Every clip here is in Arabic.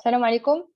السلام عليكم.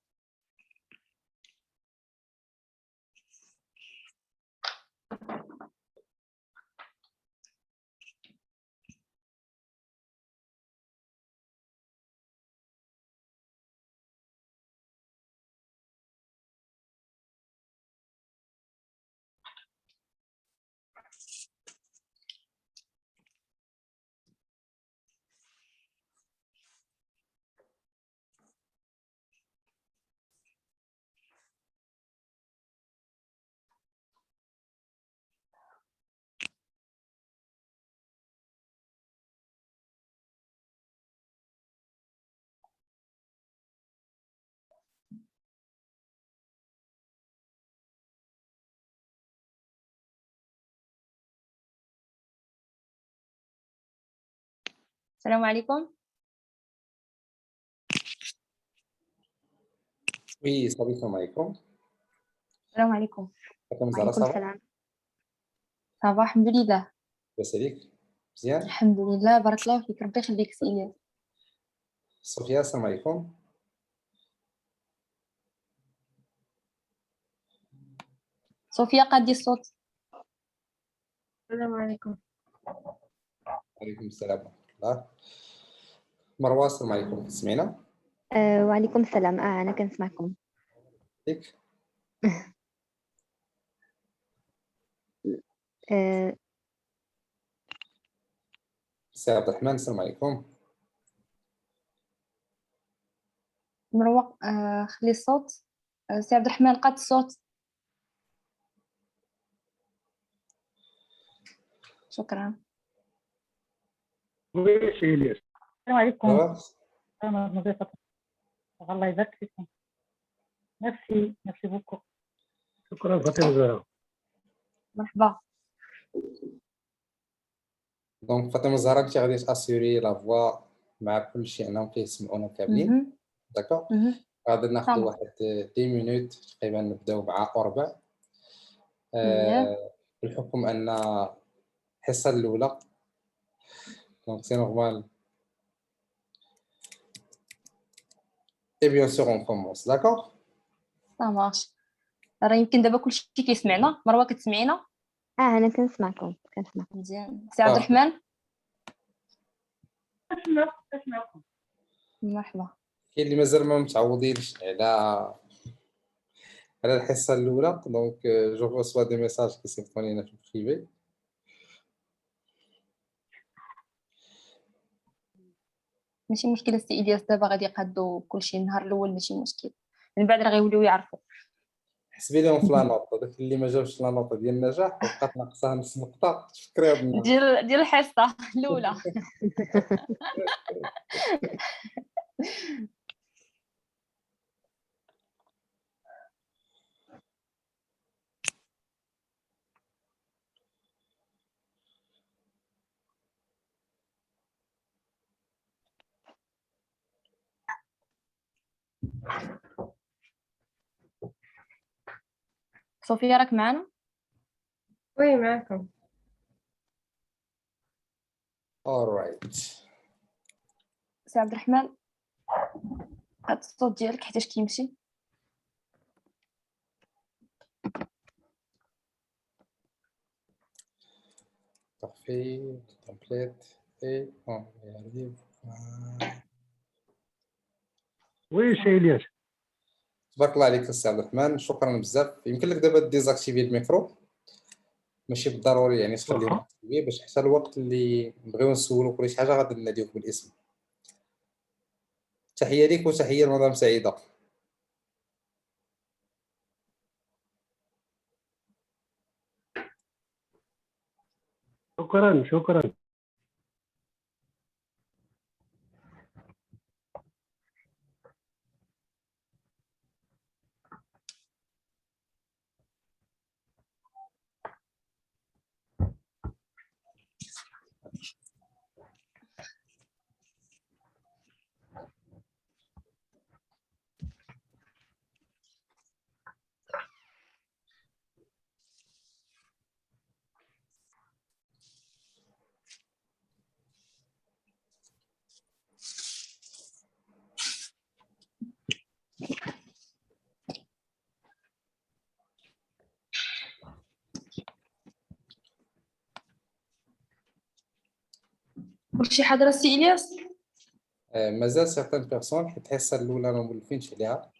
السلام عليكم. وي صافي السلام عليكم. السلام عليكم. فاطمة الزهراء وعليكم صافا؟ السلام. صباح الحمد لله. لاباس عليك؟ مزيان؟ الحمد لله بارك الله فيك ربي يخليك سي إلياس. صوفيا السلام عليكم. صوفيا قادي الصوت. السلام عليكم. وعليكم السلام ورحمة الله. مروة السلام عليكم تسمعينا؟ وعليكم السلام. أنا كنسمعكم. ياك؟ آه، سي عبد الرحمن السلام عليكم. مروة خلي الصوت. سي عبد الرحمن قاد الصوت. شكرا. وي سي إلياس. السلام عليكم. خلاص أنا نظيفة. الله يبارك فيكم. ميرسي بوكو. شكرا فاطمة الزهراء. مرحبا. دونك فاطمة الزهراء كنتي غادي تاسيوري لا فوا مع كلشي انهم كيسمعونا كاملين. داكوغ غادي ناخدو تمام. واحد 10 مينوت تقريبا نبداو مع أربع. إيه. بالحكم ان الحصة الأولى دونك سي نورمال. اي بيان سور اون كومونس داكوغ. صافاش. راه يمكن دابا كلشي كيسمعنا. مروة كتسمعينا؟ أنا كنسمعكم. مزيان. سي عبد الرحمن أسمعكم. مرحبا. كاين اللي مازال ما متعودينش على الحصة الأولى دونك جو ريسوا دي ميساج كيصيفطوا لينا في البريفي. ماشي مشكل سي إلياس دابا غادي يقادو كلشي النهار الأول ماشي مشكل. من بعد راه غيوليو يعرفوا. حسبي لهم في لا نوط داك اللي ما جابش لا نوط ديال النجاح وبقات ناقصها نص نقطة تفكري هاد النهار. ديال الحصة الأولى. صوفيا راك معنا؟ وي معكم. alright. سي عبد الرحمن هاد الصوت ديالك حيتاش كيمشي. Parfait, template et on y arrive. وي سي إلياس. تبارك الله عليك السي عبد الرحمن شكرا بزاف. يمكن لك دابا ديزاكتيفي الميكرو ماشي بالضروري يعني تخليه واخا. ماكتيفي باش حتى الوقت اللي نبغيو نسولوك ولا شي حاجه غادي ناديوك بالاسم. تحيه ليك وتحيه لمدام سعيده. شكرا. شي حاجه السي الياس؟ مازال سيغتان بيرسون حيت الحصه الاولى ما مولفينش عليها.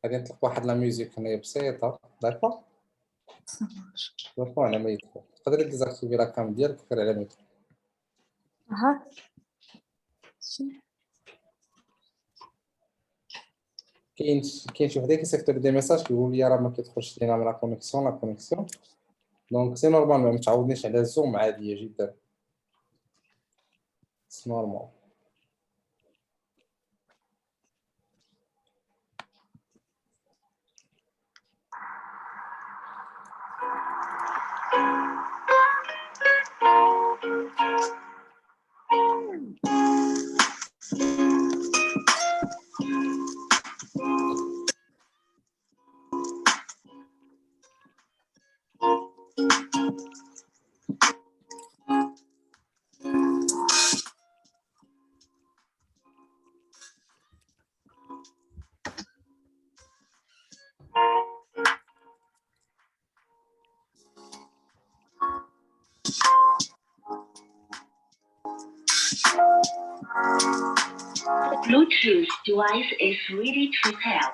غادي نطلق واحد لا ميوزيك هنايا بسيطه. داكور شوفوا على ما يدخل تقدري ديزاكتيفي لا كام ديالك وخير على ما يدخل. اها كاين شي وحده كيصيفط لي دي ميساج كيقول لي راه ما كيدخلش لينا من لا كونيكسيون دونك سي نورمال ما متعودنيش على الزوم عاديه جدا سي نورمال. Bluetooth device is ready to pair.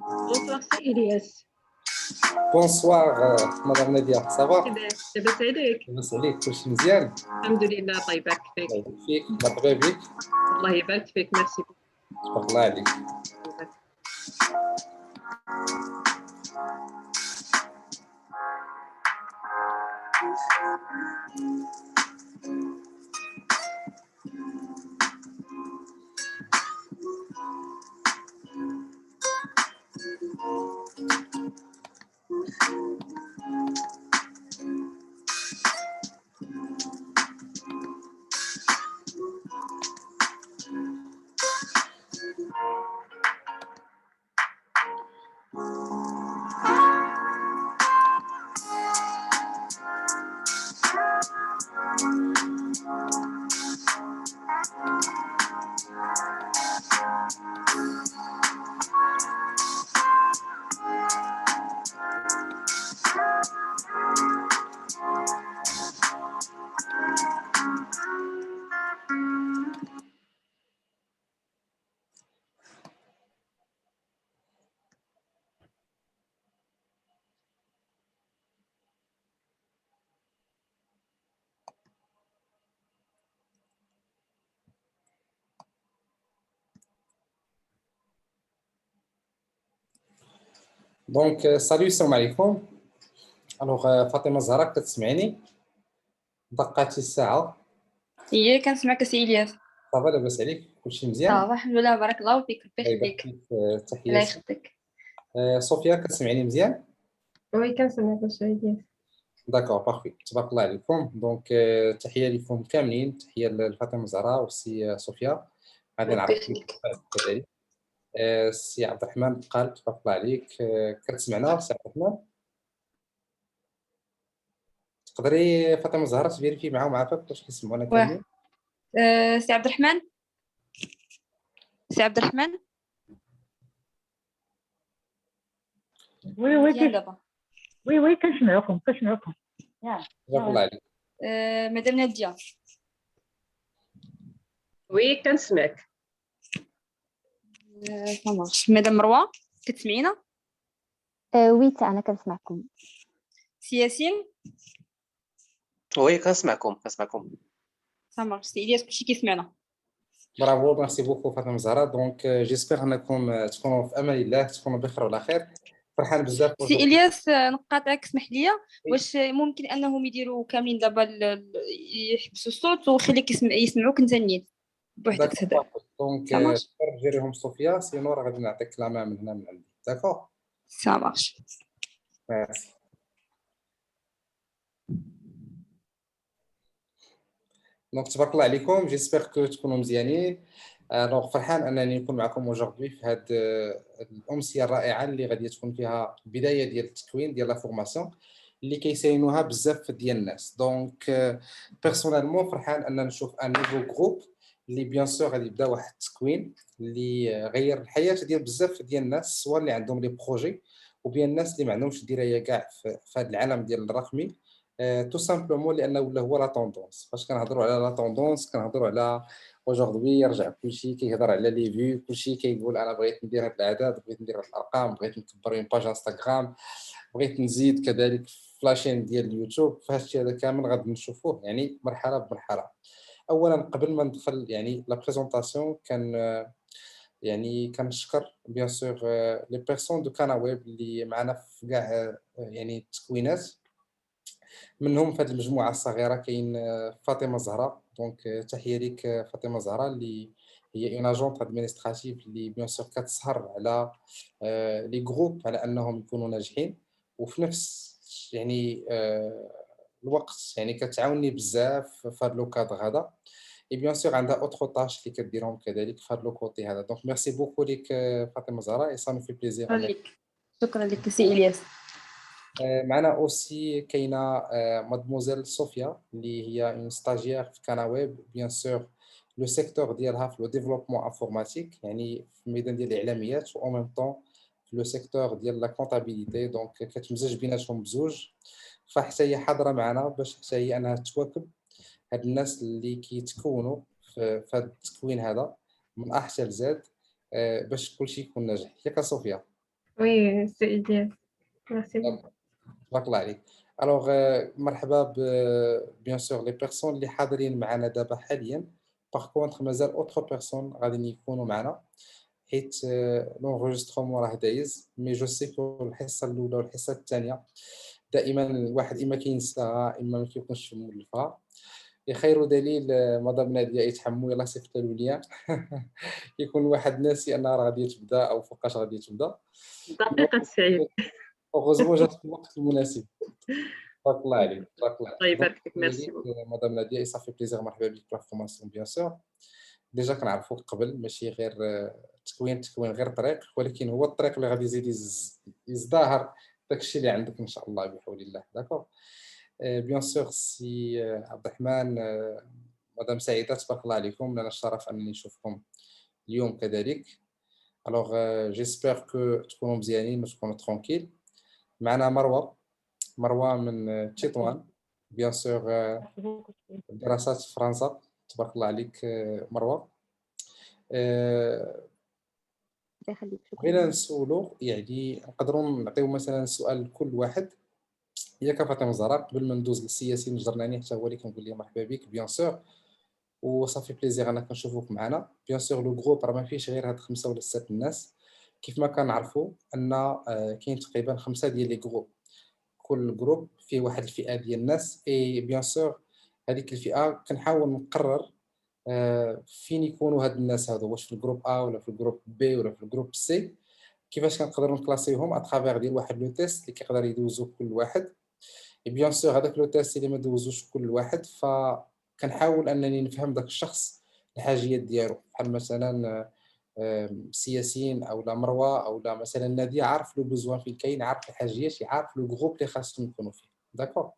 Bonsoir, c'est Elias. Bonsoir, Madame Nadia, ça va? لاباس عليك؟ لاباس عليك كلشي مزيان؟ الحمد لله. الله يبارك فيك. الله يبارك فيك، مرحبا بك، الله يبارك فيك. ميرسي. تبارك الله عليك. دونك سالو السلام عليكم. الوغ فاطمه زهراء كتسمعيني؟ دقاتي الساعه. هي كنسمعك سي إلياس. صافا لاباس عليك كلشي مزيان؟ صافا الحمد لله بارك الله فيك ربي الله يبارك يخليك. فيك، الله تحياتي. يخليك. صوفيا كتسمعيني مزيان؟ وي كنسمعك سي إلياس. داكور بارفي، تبارك الله عليكم. دونك تحيه لكم كاملين، تحيه لفاطمه زهراء وسي صوفيا. غادي ربي نعرف يخليك. كذلك سي عبد الرحمن بقال، تبارك الله عليك. كتسمعنا سي عبد الرحمن؟ تقدري فاطمه زهراء تفيريفي معاهم عافاك واش كيسمعونا كاملين؟ سي عبد الرحمن، سي عبد الرحمن وي وي مزيان دابا. وي كنسمعكم. تبارك الله عليك. مدام نادية. وي كنسمعك. مارش. مدام مروة كتسمعينا؟ وي تا أنا كنسمعكم. سي ياسين. وي كنسمعكم. مارش. سي إلياس كلشي كيسمعنا. برافو، ميرسي بوكو فاطمه زهراء. دونك جيسبر انكم تكونوا في امان الله، تكونوا بخير وعلى خير. فرحان بزاف. سي إلياس نقاطعك اسمح لي، واش ممكن انهم يديروا كاملين دابا يحبسوا الصوت وخليك يسمعوك انت نيت بوحدك تهضر؟ دونك Ça marche. جيريهم صوفيا، سينو راه غادي نعطيك لا مان من هنا من عندي. داكور سا مارش. ميرسي. دونك تبارك الله عليكم، جيسبر كو تكونوا مزيانين. دونك فرحان انني نكون معكم اوجوردي في هذه الامسيه الرائعه اللي غادي تكون فيها بدايه ديال التكوين ديال لا فورماسيون اللي كيساينوها بزاف ديال الناس. دونك بيرسونيلمون فرحان ان نشوف ان نيفو جروب اللي بيان سور غادي يبدا واحد التكوين اللي غير الحياه ديال بزاف ديال الناس، سواء اللي عندهم لي بروجي وبين الناس اللي ما عندهمش درايه كاع في هذا العالم ديال الرقمي. تو سامبلومون لانه ولا هو لا طوندونس. فاش كنهضروا على لا طوندونس كنهضروا على اوجوردي رجع كلشي كيهضر على لي فيو، كلشي كيقول انا بغيت ندير هاد الاعداد، بغيت ندير هاد الارقام، بغيت نكبر اون باج انستغرام، بغيت نزيد كذلك فلاشين ديال اليوتيوب. فهادشي هذا كامل غادي نشوفوه يعني مرحله بمرحله. اولا قبل ما ندخل يعني لا بريزونطاسيون يعني كنشكر بيان سور لي بيرسون دو كانا ويب اللي معنا في كاع يعني التكوينات. منهم في هذه المجموعه الصغيره كاين فاطمه زهراء. دونك تحيه ليك فاطمه زهراء اللي هي اون اجونت ادمينستراتيف اللي بيان سور كتسهر على لي جروب على انهم يكونوا ناجحين، وفي نفس يعني الوقت يعني كتعاوني بزاف في هذا لو كادر هذا. اي بيان سور عندها اوتر طاش اللي كديرهم كذلك في هذا لو كوتي هذا. دونك ميرسي بوكو ليك فاطمه زهراء، اي سا نو في بليزير. شكرا لك. شكرا لك سي إلياس. معنا اوسي كاينه مادموزيل صوفيا اللي هي اون ستاجير في كانا ويب. بيان سور لو سيكتور ديالها في لو ديفلوبمون انفورماتيك، يعني في الميدان ديال الاعلاميات، و ميم طون في لو سيكتور ديال لا كونطابيليتي. دونك كتمزج بيناتهم بزوج. فحتى هي حاضره معنا باش حتى هي انها تواكب هاد الناس اللي كيتكونوا في هذا التكوين هذا من احسن لزاد باش كلشي يكون ناجح. ياك صوفيا؟ Oui, c'est idéal. Merci beaucoup. تبارك الله عليك. الوغ مرحبا بيان سور لي بيرسون اللي حاضرين معنا دابا حاليا. باغ كونطخ مازال اوتر بيرسون غادي يكونوا معنا حيت لونغوجيسترومون راه دايز، مي جو سي كو الحصه الاولى والحصه الثانيه دائما الواحد اما كينساها اما ما كيكونش مولفها. خير دليل مدام ناديه يتحموا يلاه صيفط له ليا يكون واحد ناسي انها راه غادي تبدا او فوقاش غادي تبدا. دقيقة سعيد. اوغوزمون جات في الوقت المناسب. تبارك الله عليك، تبارك الله الله عليك. يبارك فيك، ميرسي بوكو. مدام ناديه صافي بليزير، مرحبا بك في لا فورماسيون بيان سور. ديجا كنعرفوك قبل، ماشي غير التكوين غير طريق، ولكن هو الطريق اللي غادي يزيد يزدهر داكشي اللي عندك ان شاء الله بحول الله. داكور بيان سور سي عبد الرحمن، مدام سعيده، تبارك الله عليكم، لنا الشرف انني نشوفكم اليوم كذلك. الوغ جيسبر كو تكونوا مزيانين وتكونوا ترونكيل. معنا مروه من تطوان بيان سور، دراسات في فرنسا. تبارك الله عليك مروه. الله يخليك، شكرا. بغينا نسولو، يعني نقدروا نعطيو مثلا سؤال لكل واحد. ياك فاطمه الزهراء، قبل ما ندوز للسياسي الجرناني حتى هو اللي كنقول ليه مرحبا بك بيان سور، وصافي بليزير انا كنشوفوك معنا. بيان سور لو جروب راه ما فيهش غير هاد 5 ولا 6 الناس، كيف ما كنعرفوا ان كاين تقريبا 5 ديال لي جروب، كل جروب فيه واحد الفئه ديال الناس. اي بيان سور هذيك الفئه كنحاول نقرر فين يكونوا هاد الناس هادو، واش في الجروب ا ولا في الجروب بي ولا في الجروب سي. كيفاش كنقدروا نكلاسيوهم اترافير ديال واحد لو تيست اللي كيقدر يدوزو كل واحد. اي بيان سور هذاك لو تيست اللي ما دوزوش كل واحد، فكنحاول انني نفهم داك الشخص الحاجيات ديالو. بحال مثلا سياسيين او لا مروه او لا مثلا ناديه، عارف لو بوزوان فين كاين، عارف الحاجيات، يعرف لو جروب اللي خاصهم يكونوا فيه. داكور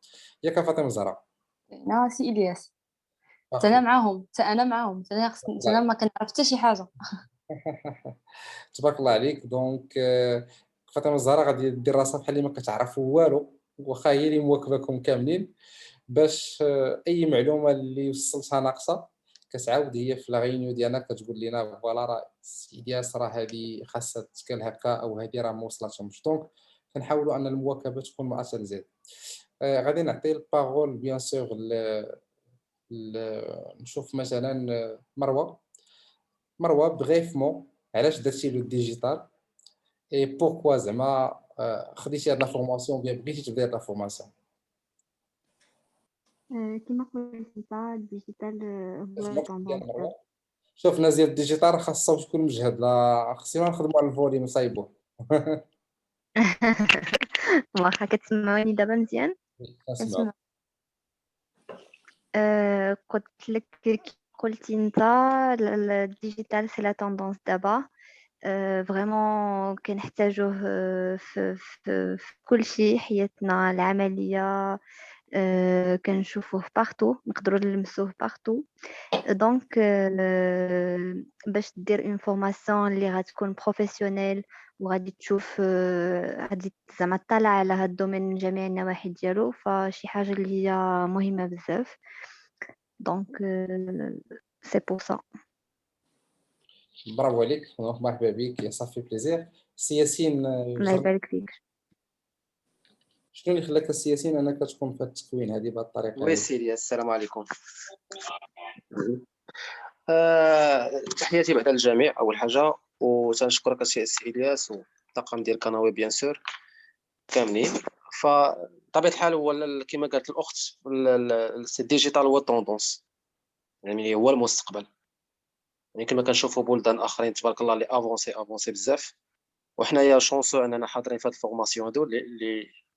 ياك فاطمه الزهراء؟ سي إلياس، بارفي. انا معاهم، انا معاهم، انا ما كنعرف حتى شي حاجه. تبارك الله عليك. دونك فاطمه الزهراء غادي دير راسها بحال اللي ما كتعرفوا والو، واخا هي اللي مواكباكم كاملين، باش اي معلومه اللي وصلتها ناقصه كتعاود هي في لا غينيو ديالنا كتقول لنا فوالا راه الياس راه هذه خاصها تتقال هكا، او هذه راه ما وصلتهمش. دونك كنحاولوا ان المواكبه تكون ما زيد. غادي نعطي البارول بيان سور نشوف مثلا مروه بغيفمون، علاش درتي لو ديجيتال اي بوركوا زعما خديتي هاد لا فورماسيون بيان بغيتي تبداي هاد لا فورماسيون. كما قلت انت الديجيتال هو اسمك طوندونس. ديال مروه. شوف ناس ديال الديجيتال خاص الصوت يكون مجهد، لا خصنا نخدموا على الفوليوم نصايبوه. واخا كتسمعوني دابا مزيان؟ كنسمعوا. قلت لك كي قلتي انت الديجيتال سي لا طوندونس دابا. فريمون كنحتاجوه في كل شيء، حياتنا العمليه. كنشوفوه بارتو، نقدروا نلمسوه بارتو. دونك باش دير اون فورماسيون اللي غتكون بروفيسيونيل وغادي تشوف غادي زعما تطلع على هاد الدومين من جميع النواحي ديالو، فشي حاجه اللي هي مهمه بزاف. دونك سي بور سا. برافو عليك، مرحبا بك، صافي بليزير. السياسيين الله يبارك فيك. شنو اللي خلاك السياسيين انك تكون في التكوين هذه بهذه الطريقه؟ وي سيدي، السلام عليكم. تحياتي بعد الجميع اول حاجه، وتنشكرك السي الياس والطاقم ديال كناوي بيان سور كاملين. فطبيعه الحال هو كما قالت الاخت الديجيتال هو طوندونس، يعني هو المستقبل. يعني كما كنشوفوا بلدان اخرين تبارك الله اللي افونسي بزاف، وحنايا شونسو اننا حاضرين في هاد الفورماسيون هادو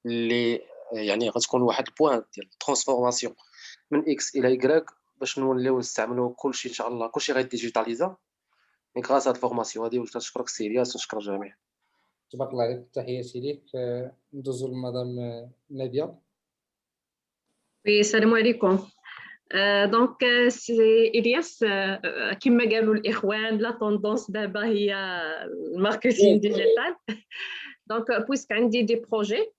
اللي يعني غتكون واحد البوان ديال ترانسفورماسيون من اكس الى يكراك، باش نوليو نستعملوا كلشي ان شاء الله، كلشي غيديجيتاليزا من غراس هاد الفورماسيون هادي. وتشكرك السي الياس ونشكر الجميع. تبارك الله عليك، تحياتي ليك. ندوزو لمدام ناديه. وي السلام عليكم. دونك سي إلياس، كما قالوا الإخوان لا طوندونس دابا هي الماركتينغ ديجيتال. دونك بويسك عندي دي بروجي،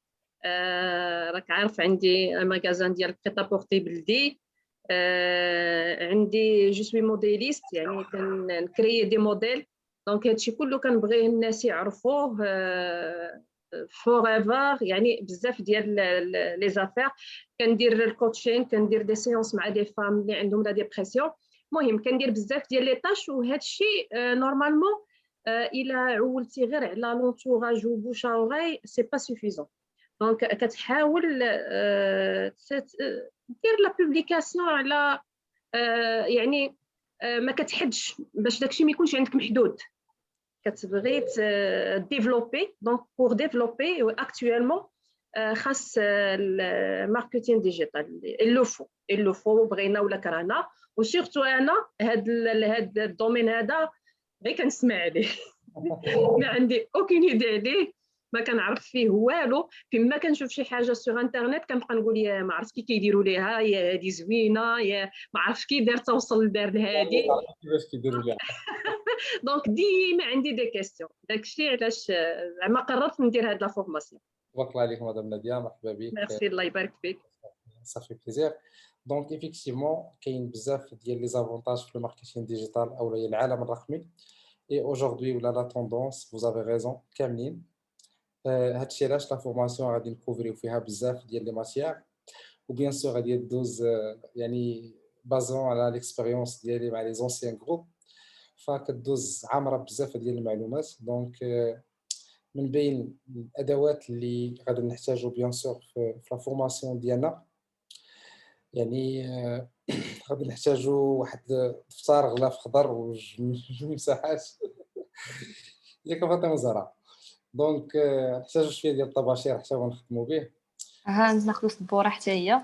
راك عارف عندي ماغازان ديال بريتا بورتي بلدي، عندي جو سوي موديليست، يعني كنكري دي موديل دونك هادشي كله كنبغي الناس يعرفوه فور ايفر. يعني بزاف ديال لي زافير كندير الكوتشين، كندير دي سيونس مع دي فام اللي عندهم لا ديبرسيون. المهم كندير بزاف ديال لي طاش، وهادشي نورمالمون الا عولتي غير على لونتوراج وبوشا اوغي سي با سوفيزون. دونك كتحاول دير لا بوبليكاسيون على يعني ما كتحدش باش داكشي ما يكونش عندك محدود. كتبغي ديفلوبي. دونك بور ديفلوبي اكطويلمون خاص الماركتينغ ديجيتال. اللو فو بغينا ولا كرهنا. وسورتو انا هاد الدومين هذا غير كنسمع عليه ما عندي اوكين ايدي عليه، ما كنعرف فيه والو. فيما كنشوف شي حاجه سور انترنت كنبقى نقول يا ما عرفت كيديروا ليها، يا هذه زوينه، يا ما عرفت كي دار توصل لدار لهادي. كيفاش كيديروا ليها. دونك ديما عندي دي كيستيون. داكشي علاش زعما قررت ندير هاد لا فورماسيون. تبارك الله عليك مدام ناديه، مرحبا بك. ميرسي، الله يبارك فيك. صافي بليزير. دونك ايفيكتيفمون كاين بزاف ديال لي زافونتاج في الماركتينغ ديجيتال او العالم الرقمي. اي اوجوردي ولا لا توندونس فوز افي ريزون كاملين. هادشي علاش لا فورماسيون غادي نكوفريو فيها بزاف ديال لي ماتيير، وبيان سور غادي دوز يعني بازون على ليكسبيريونس ديالي مع لي زونسيان جروب، فكدوز عامره بزاف ديال المعلومات. دونك من بين الادوات اللي غادي نحتاجو بيان سور في لا فورماسيون ديالنا، يعني غادي نحتاجو واحد دفتر غلاف خضر وجوج مساحات ياك فاطمه زهراء. دونك نحتاجو شويه ديال الطباشير حتى غنخدموا به. ها ناخذ السبوره حتى هي.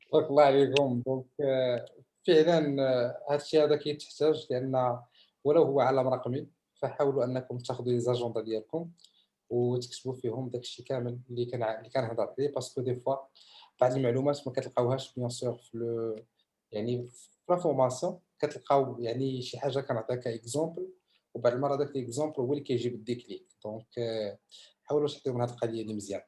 تبارك الله عليكم. دونك فعلا هادشي هذا كيتحتاج، لان ولو هو عالم رقمي فحاولوا انكم تاخذوا لي زاجوندا ديالكم وتكتبوا فيهم داكشي كامل اللي كنهضر عليه، باسكو دي فوا بعض المعلومات ما كتلقاوهاش بيان سور في يعني في لا فورماسيون. كتلقاو يعني شي حاجه كنعطيها اكزومبل، وبعض المرات داك الاكزومبل هو اللي كيجيب الديكليك. دونك حاولوا تحطيو من هاد القضيه دي مزيان.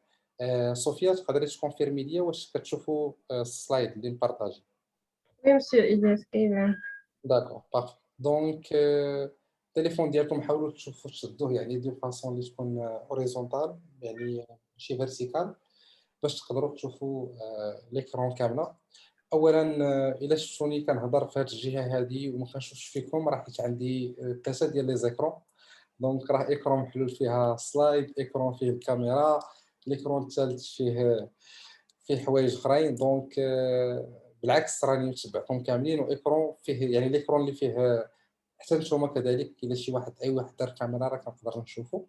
صوفيا تقدري تكونفيرمي ليا واش كتشوفوا السلايد اللي مبارطاجي؟ Oui, monsieur Ilyes, كاين. داكور بارفي. دونك التليفون ديالكم حاولوا تشدوه يعني دو فاسون اللي تكون اوريزونتال، يعني ماشي فيرتيكال، باش تقدروا تشوفوا ليكرون كامله. اولا الا شفتوني كنهضر في هذه الجهه هذه وما كنشوفش فيكم، راه حيت عندي 3 ديال لي زيكرون. دونك راه ايكرون محلول فيها سلايد، ايكرون فيه الكاميرا، الايكرون الثالث فيه حوايج اخرين. دونك بالعكس راني متبعكم كاملين، وايكرون فيه يعني الايكرون اللي فيه حتى نتوما كذلك. الا شي واحد اي واحد دار كاميرا راه كنقدر نشوفو.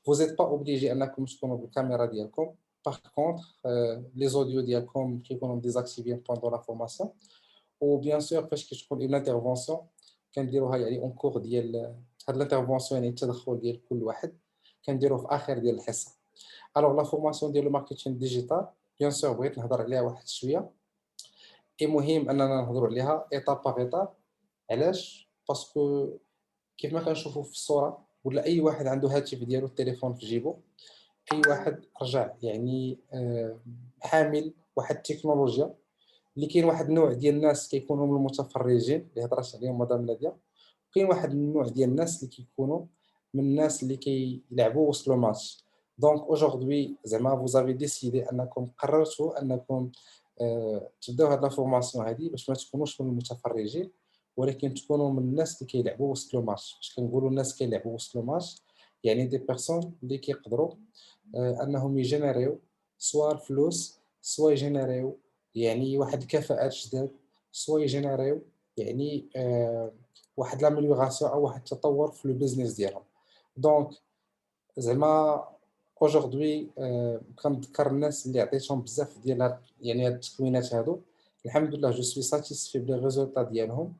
فوزيت با اوبليجي انكم تكونوا بالكاميرا ديالكم. باغ كونطخ لي زوديو ديالكم كيكونوا ديزاكتيفين بوندون لا فورماسيون. وبيان سور فاش كتكون اون انترفونسيون كنديروها يعني اون كور ديال هاد الانترفونسيون، يعني التدخل ديال كل واحد كنديروه في اخر ديال الحصه. الوغ لا فورماسيون ديال الماركتينغ ديجيتال بيان سور بغيت نهضر عليها واحد شويه، اي مهم اننا نهضروا عليها ايطاب باغ ايطاب. علاش؟ باسكو كيف ما كنشوفوا في الصوره، ولا اي واحد عنده هاتف ديالو التليفون في جيبو، اي واحد رجع يعني حامل واحد التكنولوجيا اللي كاين واحد النوع ديال الناس كيكونوا من المتفرجين اللي هضرات عليهم مدام ناديه، كاين واحد النوع ديال الناس اللي كيكونوا من الناس اللي كيلعبوا وسط لو ماتش. دونك اوجوردي زعما فوز افي ديسيدي انكم قررتوا انكم تبداو هاد لا فورماسيون هادي باش ما تكونوش من المتفرجين، ولكن تكونوا من الناس اللي كيلعبوا وسط لو ماتش. باش كنقولوا الناس كيلعبوا وسط لو ماتش، يعني دي بيرسون اللي كيقدروا انهم يجينيريو سوا الفلوس، سوا يجينيريو يعني واحد الكفاءات جداد، سوا يجينيريو يعني واحد لاميليوراسيون او واحد التطور في لو بيزنس ديالهم. دونك زعما اوجوردي كنذكر الناس اللي عطيتهم بزاف ديال يعني هاد التكوينات هادو، الحمد لله جو سوي ساتيسفي بلي ريزولطا ديالهم.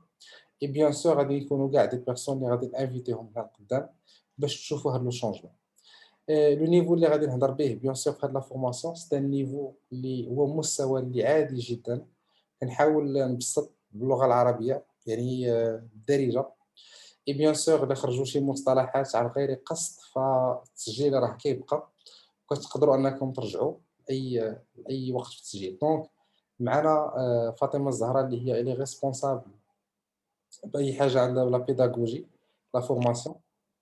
اي بيان سور غادي يكونوا كاع دي بيرسون اللي غادي نانفيتيهم هنا قدام باش تشوفوا هاد لو شونجمون. لو نيفو اللي غادي نهضر به بيان سور في هاد لا فورماسيون سي ان نيفو اللي هو مستوى اللي عادي جدا. كنحاول نبسط باللغه العربيه يعني بالدارجه. اي بيان سور الا خرجوا شي مصطلحات عن غير قصد فالتسجيل راه كيبقى، وكتقدروا انكم ترجعوا اي وقت في التسجيل. دونك معنا فاطمه الزهراء اللي هي ريسبونسابل باي حاجه عندها لا بيداغوجي لا فورماسيون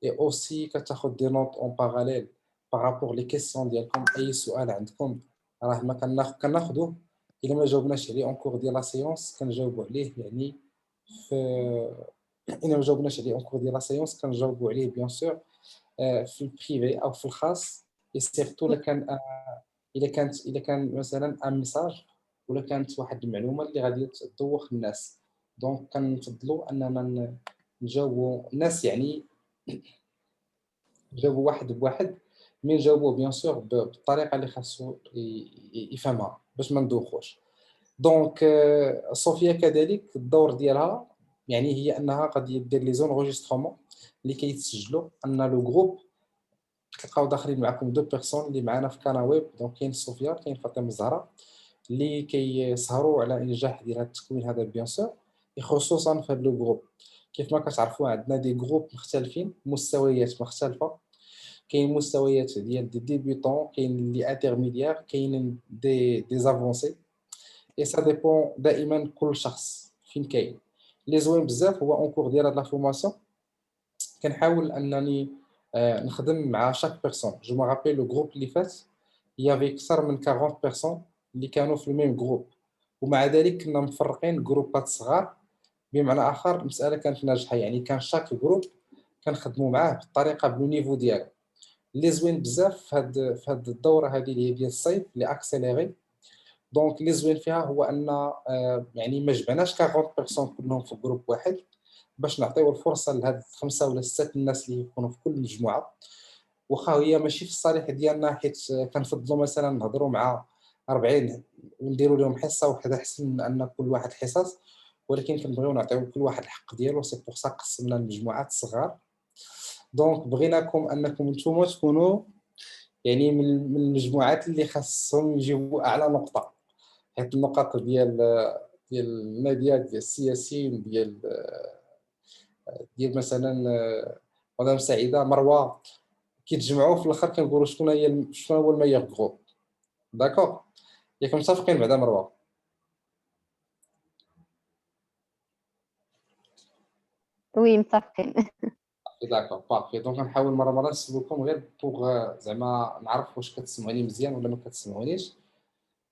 اي اوسي كتاخذ دي نوت اون باراليل بارابور لي كيسيون ديالكم. اي سؤال عندكم راه ما كناخذوه، الا ما جاوبناش عليه اون كور ديال لا سيونس كنجاوبوا عليه، يعني في الا ما جاوبناش عليه اون كور ديال لا سيونس كنجاوبوا عليه بيان سور في البريفي او في الخاص. اي سيرتو الا كان الا كان مثلا ان ميساج ولا كانت واحد المعلومه اللي غادي تدوخ الناس، دونك كنفضلوا اننا نجاوبوا الناس، يعني نجاوبوا واحد بواحد، مي نجاوبوا بيان سور بالطريقه اللي خاصو يفهمها باش ما ندوخوش. دونك صوفيا كذلك الدور ديالها يعني هي انها غادي دير لي زونغيسترومون اللي كيتسجلوا ان لو جروب تلقاو داخلين معكم دو بيرسون اللي معنا في كانا ويب. دونك كاين صوفيا كاين فاطمه الزهراء اللي كيسهروا على النجاح ديال هذا التكوين هذا بيان سور، خصوصا في هذا لو جروب. كيف ما كتعرفوا عندنا دي جروب مختلفين، مستويات مختلفه، كاين مستويات ديال دي ديبيوتون، كاين اللي انترميديير، كاين دي زافونسي، اي سا ديبون دائما كل شخص فين كاين. لي زوين بزاف هو اون كور ديال هاد لا فورماسيون كنحاول انني نخدم مع شاك بيرسون. جو مو رابيل لو جروب اللي فات يافي اكثر من 40 بيرسون اللي كانوا في الميم جروب، ومع ذلك كنا مفرقين جروبات صغار. بمعنى اخر المساله كانت ناجحه، يعني كان شاك جروب كنخدموا معاه بالطريقه بلو نيفو ديالو. اللي زوين بزاف في هاد الدوره هذه اللي هي ديال الصيف اللي اكسيليري، دونك اللي زوين فيها هو ان يعني ما جمعناش 40 بيرسون كلهم في جروب واحد باش نعطيو الفرصه لهاد 5 ولا 6 الناس اللي يكونوا في كل مجموعه. واخا هي ماشي في الصالح ديالنا، حيت كنفضلوا مثلا نهضروا مع 40 ونديروا لهم حصه وحده احسن من ان كل واحد حصص، ولكن كنبغيو نعطيو كل واحد الحق ديالو. سي بور سا قسمنا المجموعات الصغار. دونك بغيناكم انكم نتوما تكونوا يعني من المجموعات اللي خاصهم يجيبوا اعلى نقطه، حيت النقط ديال الناديات ديال السياسيين ديال مثلا مدام سعيده مروه كيتجمعوا في الاخر كنقولوا شكون هو الميور جروب. داكوغ، ياك متفقين بعدا مروه؟ وي متفقين. داكوغ بارفي. دونك غنحاول مره نسولكم غير بوغ زعما نعرف واش كتسمعوني مزيان ولا ما كتسمعونيش.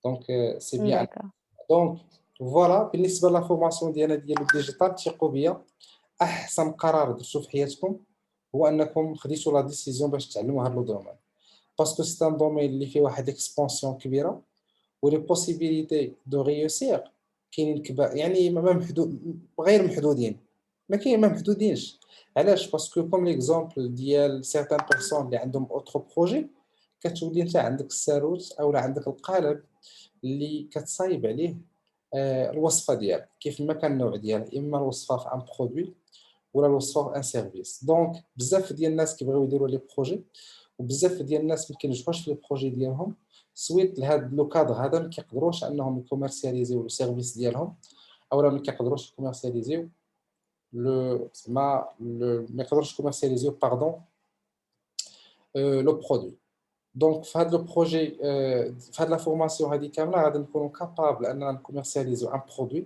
دونك سي بيان. داكور. دونك فوالا بالنسبه لا فورماسيون ديالنا ديال الديجيتال، ثقوا بيا احسن قرار درتو في حياتكم هو انكم خديتوا لا ديسيزيون باش تعلموا هذا لو دومين، باسكو سي ان دومين اللي فيه واحد اكسبانسيون كبيره ولي بوسيبيليتي دو ريوسير كاينين كبار، يعني ما محدود غير محدودين، ما كاين ما محدودينش. علاش؟ باسكو كوم ليكزومبل ديال سيرتان بيرسون اللي عندهم اوتر بروجي، كتولي انت عندك الساروت او عندك القالب اللي كتصايب عليه الوصفه ديالك كيف ما كان النوع ديالها، اما الوصفه في ان برودوي ولا الوصفه في ان سيرفيس. دونك بزاف ديال الناس كيبغيو يديروا لي بروجي، وبزاف ديال الناس ما كينجحوش في لي بروجي ديالهم سويت لهاد لو كادر هذا، ما كيقدروش انهم يكوميرسياليزيو لو سيرفيس ديالهم، اولا ما كيقدروش يكوميرسياليزيو ما يقدروش يكوميرسياليزيو باردون لو برودوي. دونك في هذا لو بروجي في هذه لا فورماسيون هذه كامله غادي نكونوا كابابل اننا نكوميرسياليزيو ان برودوي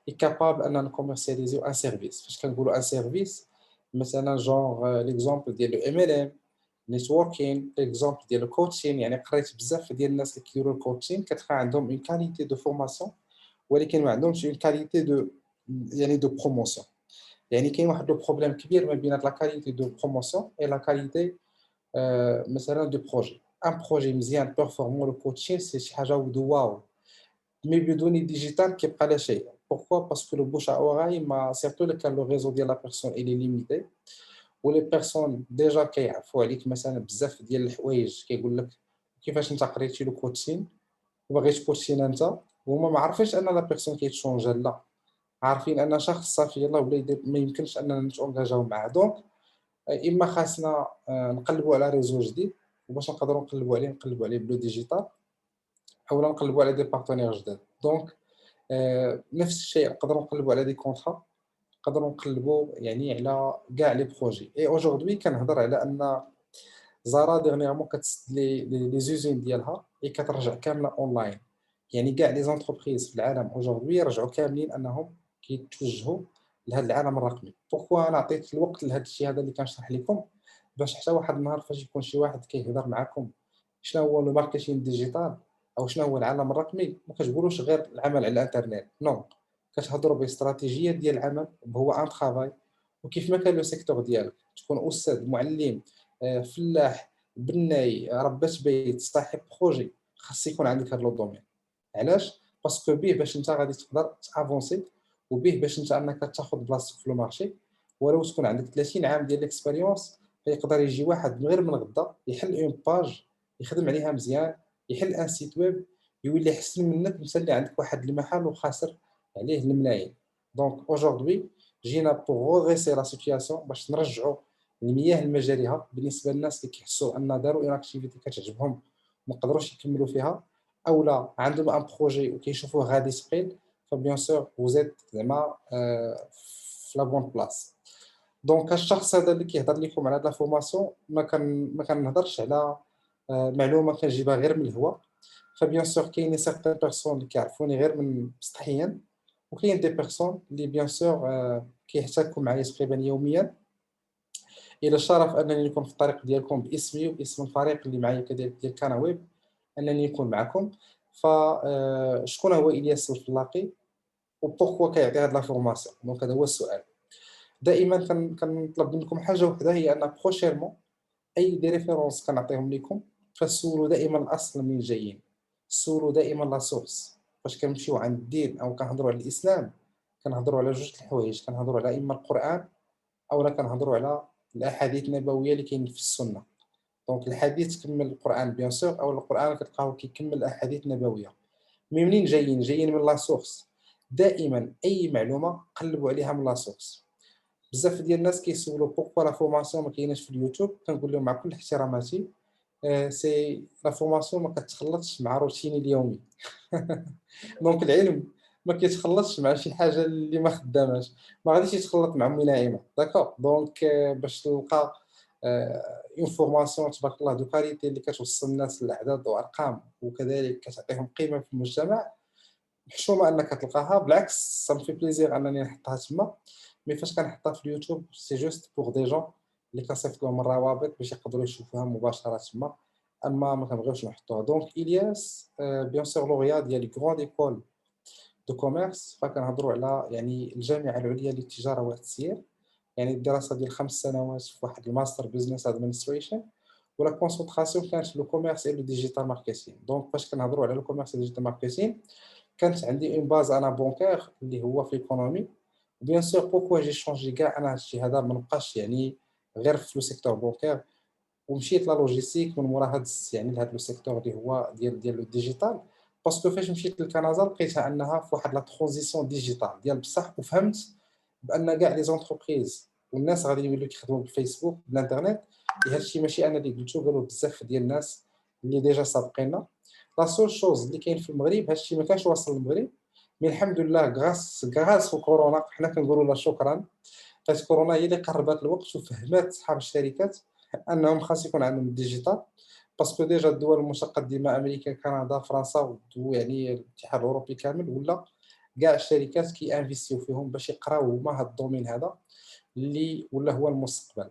اي كابابل اننا نكوميرسياليزيو ان سيرفيس. فاش كنقولوا ان سيرفيس مثلا جونغ ليكزومبل ديال لو ام ال ام نيتوركين، ليكزومبل ديال الكوتشين. يعني قريت بزاف ديال الناس اللي كيديروا الكوتشين كتلقى عندهم اون كاليتي دو فورماسيون ولكن ما عندهمش اون كاليتي دو يعني دو بروموسيون. يعني كاين واحد لو بروبليم كبير ما بين لا كاليتي دو بروموسيون اي لا كاليتي مثلا دو بروجي. ان بروجي مزيان بيرفورمون لو كوتشين سي شي حاجه واو، مي بدون ديجيتال كيبقى لا شيء. بوركوا؟ باسكو لو بوش ا اوراي ما سيرتو لو كان لو ريزو ديال لا بيرسون الي ليميتي، ولي بيرسون ديجا كيعرفوا عليك مثلا بزاف ديال الحوايج، كيقول لك كيفاش انت قريتي لو كوتشين وباغي تكوتشينا انت، وهما ما عارفينش ان لا بيرسون كيتشونجا، لا عارفين ان شخص صافي يلاه ولا يدير، ما يمكنش اننا نتونجاجاو معاه. دونك اما خاصنا نقلبوا على ريزو جديد، وباش نقدروا نقلبوا عليه بلو ديجيتال، اولا نقلبوا على دي بارتنير جداد. دونك نفس الشيء نقدروا نقلبوا على دي كونطرا، نقدروا نقلبوا يعني على كاع لي بروجي. اي اوجوردي كنهضر على ان زارا ديرنييرمون كتسد لي زوزين ديالها اي كترجع كامله اونلاين. يعني كاع لي زونتربريز في العالم اوجوردي رجعوا كاملين انهم كيتوجهوا لهذا العالم الرقمي. بوكوا انا عطيت الوقت لهذا الشيء هذا اللي كنشرح لكم، باش حتى واحد النهار فاش يكون شي واحد كيهضر معكم شنو هو لو ماركتينغ ديجيتال او شنو هو العالم الرقمي، ما كتقولوش غير العمل على الانترنت، نو، كتهضروا باستراتيجيه ديال العمل، هو ان ترافاي. وكيف ما كان لو سيكتور ديالك تكون استاذ، معلم، فلاح، بناي، ربات بيت، صاحب بروجي، خاص يكون عندك هذا لو دومين. علاش؟ باسكو به باش انت غادي تقدر تافونسي، وبه باش انت انك تاخذ بلاصتك في المارشي. ولو تكون عندك 30 عام ديال الاكسبيريونس، فيقدر يجي واحد غير من غدا يحل اون باج يخدم عليها مزيان، يحل ان سيت ويب، يولي احسن منك مثل اللي عندك واحد المحل وخاسر عليه الملايين. دونك اوجوردي جينا بوغ غوغيسي لا سيتياسيون باش نرجعوا المياه لمجاريها بالنسبه للناس اللي كيحسوا ان داروا اون اكتيفيتي كتعجبهم ما قدروش يكملوا فيها، او لا عندهم ان بروجي وكيشوفوه غادي يسقيل، فبيان سور وزيت زعما في لا بون بلاص. دونك الشخص هذا اللي كيهضر لكم على هاد لا فورماسيون ما كنهضرش على معلومه كنجيبها غير من الهواء. فبيان سور كاينين سيغتان بيرسون اللي كيعرفوني غير من سطحيا، وكاين دي بيرسون اللي بيان سور كيحتكوا معايا تقريبا يوميا. الى الشرف انني نكون في الطريق ديالكم باسمي وباسم الفريق اللي معايا كذلك ديال كاناويب، انني نكون معكم. فشكون هو الياس الفلاقي وبوكوا كيعطي هاد لا فورماسيون؟ دونك هذا هو السؤال. دائما كنطلب منكم حاجه وحده، هي ان بروشيرمون اي دي ريفيرونس كنعطيهم لكم فسولوا دائما الاصل من جايين، سولوا دائما لا سورس. فاش كنمشيو عند الدين او كنهضروا على الاسلام كنهضروا على جوج الحوايج، كنهضروا على اما القران او لا كنهضروا على الاحاديث النبويه اللي كاينين في السنه. دونك الحديث كمل القران بيان سور، او القران كتلقاو كيكمل الاحاديث النبويه. منين جايين من لا سورس. دائما اي معلومه قلبوا عليها من لا سورس. بزاف ديال الناس كيسولوا بوكوا لا فورماسيون ما كايناش في اليوتيوب. كنقول لهم مع كل احتراماتي، سي لا فورماسيون ما كتخلطش مع روتيني اليومي. دونك العلم ما كيتخلطش مع شي حاجه اللي ما خداماش، ما غاديش يتخلط مع امي ناعمه. داكور. دونك باش تلقى اون فورماسيون تبارك الله دو كاليتي اللي كتوصل الناس لاعداد وارقام وكذلك كتعطيهم قيمه في المجتمع، محشومه انك تلقاها. بالعكس صافي في بليزير انني نحطها تما، مي فاش كنحطها في اليوتيوب سي جوست بوغ دي جون اللي كنصيفط لهم الروابط باش يقدروا يشوفوها مباشره تما، اما ما كنبغيوش نحطوها. دونك الياس بيان سور لوغيا ديال غروند ايكول دو كوميرس، فكنهضروا على يعني الجامعه العليا للتجاره والتسيير، يعني الدراسه ديال 5 سنوات في واحد الماستر بزنس ادمنستريشن، ولا كونسونطراسيون كانت في لو كوميرس اي لو ديجيتال ماركتينغ. دونك فاش كنهضروا على لو كوميرس ديجيتال ماركتينغ كانت عندي اون باز انا بونكير اللي هو في ايكونومي. بيان سور بوكو جي شونجي كاع انا هادشي هذا ما نبقاش يعني غير في لو سيكتور بونكير، ومشيت لا لوجيستيك من مورا هاد يعني لهاد لو سيكتور اللي هو ديال لو ديجيتال. باسكو فاش مشيت للكندا لقيتها انها في واحد لا ترانزيسيون ديجيتال ديال بصح، وفهمت بان كاع لي زونتربريز والناس غادي يوليو كيخدموا بالفيسبوك بالانترنت. هادشي ماشي انا اللي قلتو، قالوا بزاف ديال الناس اللي ديجا سابقينا. لا سول شوز اللي كاين في المغرب هادشي ما كانش واصل للمغرب، مي الحمد لله غراس كورونا حنا كنقولوا لا شكرا، حيت كورونا هي اللي قربت الوقت وفهمت اصحاب الشركات انهم خاص يكون عندهم الديجيتال. باسكو ديجا الدول المتقدمه امريكا، كندا، فرنسا، يعني الاتحاد الاوروبي كامل، ولا كاع الشركات كي انفيستيو فيهم باش يقراو هما هاد الدومين هذا اللي ولا هو المستقبل.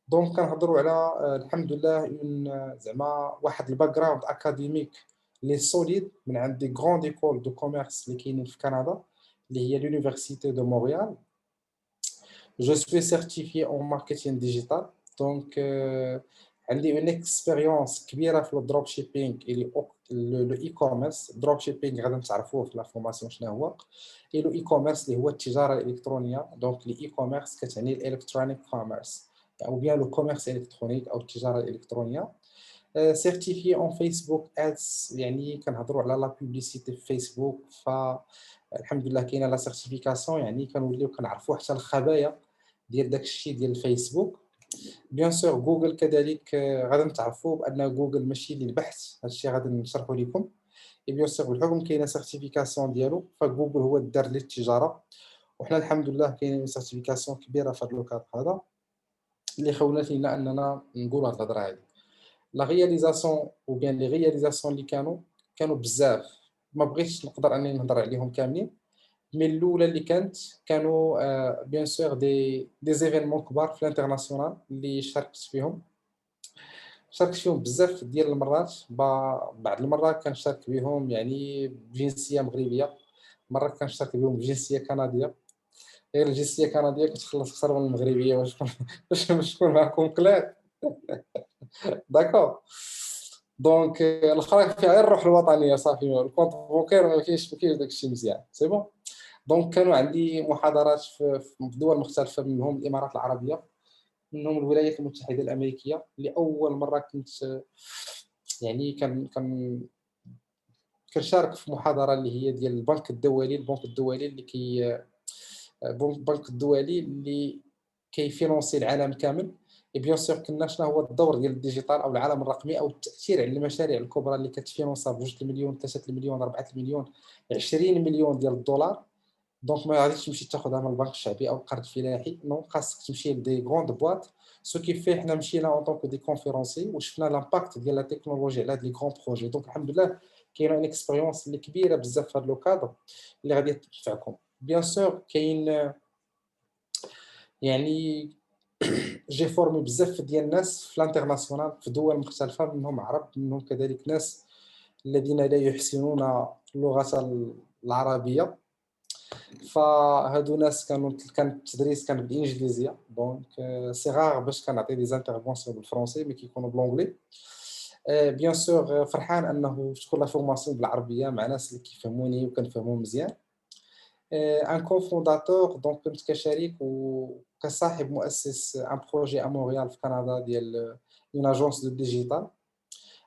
دونك كنهضروا على الحمد لله زعما واحد الباك جراوند اكاديميك لي سوليد من عند دي غروند ايكول دو كوميرس اللي كاينين في كندا اللي هي l'université de Montréal. Je suis certifié en marketing digital. Donc عندي une expérience كبيره في الدروب شيبينغ اللي لو اي كوميرس. دروب شيبينغ غادي تعرفوه في لا فورماسيون شنو هو، اي لو اي كوميرس اللي هو التجاره الالكترونيه. دونك لي اي كوميرس كتعني الالكترونيك كوميرس او بيان لو كوميرس الكترونيك او التجاره الالكترونيه. سيرتيفي اون فيسبوك ادز، يعني كنهضروا على لا بوبليسيتي في فيسبوك. فالحمد لله كاينه لا سيرتيفيكاسيون، يعني كنوليو كنعرفوا حتى الخبايا ديال داك الشيء ديال الفيسبوك. بيان سور جوجل كذلك غادي تعرفوا بان جوجل ماشي للبحث، هادشي غادي نشرحوا لكم. بيان سور بالحكم كاينه سيرتيفيكاسيون ديالو، فجوجل هو الدار للتجاره، وحنا الحمد لله كاينين سيرتيفيكاسيون كبيره في هذا الوقت هذا اللي خولات لينا اننا نقولوا هاد الهضره هادي. لا رياليزاسيون او بيان لي رياليزاسيون اللي كانوا بزاف، ما بغيتش نقدر اني نهضر عليهم كاملين، مي الاولى اللي كانوا بيان سور دي زيفينمون كبار في الانترناسيونال اللي شاركت فيهم بزاف ديال المرات. بعض المرات كنشارك بهم يعني بجنسيه مغربيه، مرات كنشارك بهم بجنسيه كنديه. غير الجنسيه الكنديه كتخلص اكثر من المغربيه. باش نكون معكم كلير. داكور. دونك الاخرى فيها غير الروح الوطنيه صافي، الكونت بوكير ما كاينش داكشي مزيان سي بون. دونك كانوا عندي محاضرات في دول مختلفه، منهم الامارات العربيه، منهم الولايات المتحده الامريكيه. لاول مره كنت يعني كنشارك في محاضره اللي هي ديال البنك الدولي البنك الدولي اللي كيفينونسي العالم كامل. اي بيان سور كنا شنو هو الدور ديال الديجيتال او العالم الرقمي او التاثير على المشاريع الكبرى اللي كتفينونسا ب 2 المليون 3 المليون 4 المليون 20 مليون ديال الدولار. دونك ما غاديش تمشي تاخذها من البنك الشعبي او القرض الفلاحي، نو، خاصك تمشي لدي غروند بواط. سو كيفي حنا مشينا اون طونك دي كونفيرونسي وشفنا لامباكت ديال لا تكنولوجيا على هاد لي غرون بروجي. دونك الحمد لله كاينه اون اكسبيريونس اللي كبيره بزاف في هذا لو كادر اللي غادي تنفعكم. بيان سور كاين يعني جي فورمي بزاف ديال الناس في الانترناسيونال في دول مختلفه، منهم عرب، منهم كذلك ناس الذين لا يحسنون اللغه العربيه. فهادو ناس كان التدريس كان بالانجليزيه، دونك سي غار باش كنعطي دي زانترفونسيون بالفرونسي مي كيكونوا بلونجلي. بيان سور فرحان انه تكون لا فورماسيون بالعربيه مع ناس اللي كيفهموني وكنفهمهم مزيان. ان كوفونداتور، دونك كنت كشريك وكصاحب مؤسس ان بروجي ا مونريال في كندا ديال اون اجونس دو ديجيتال،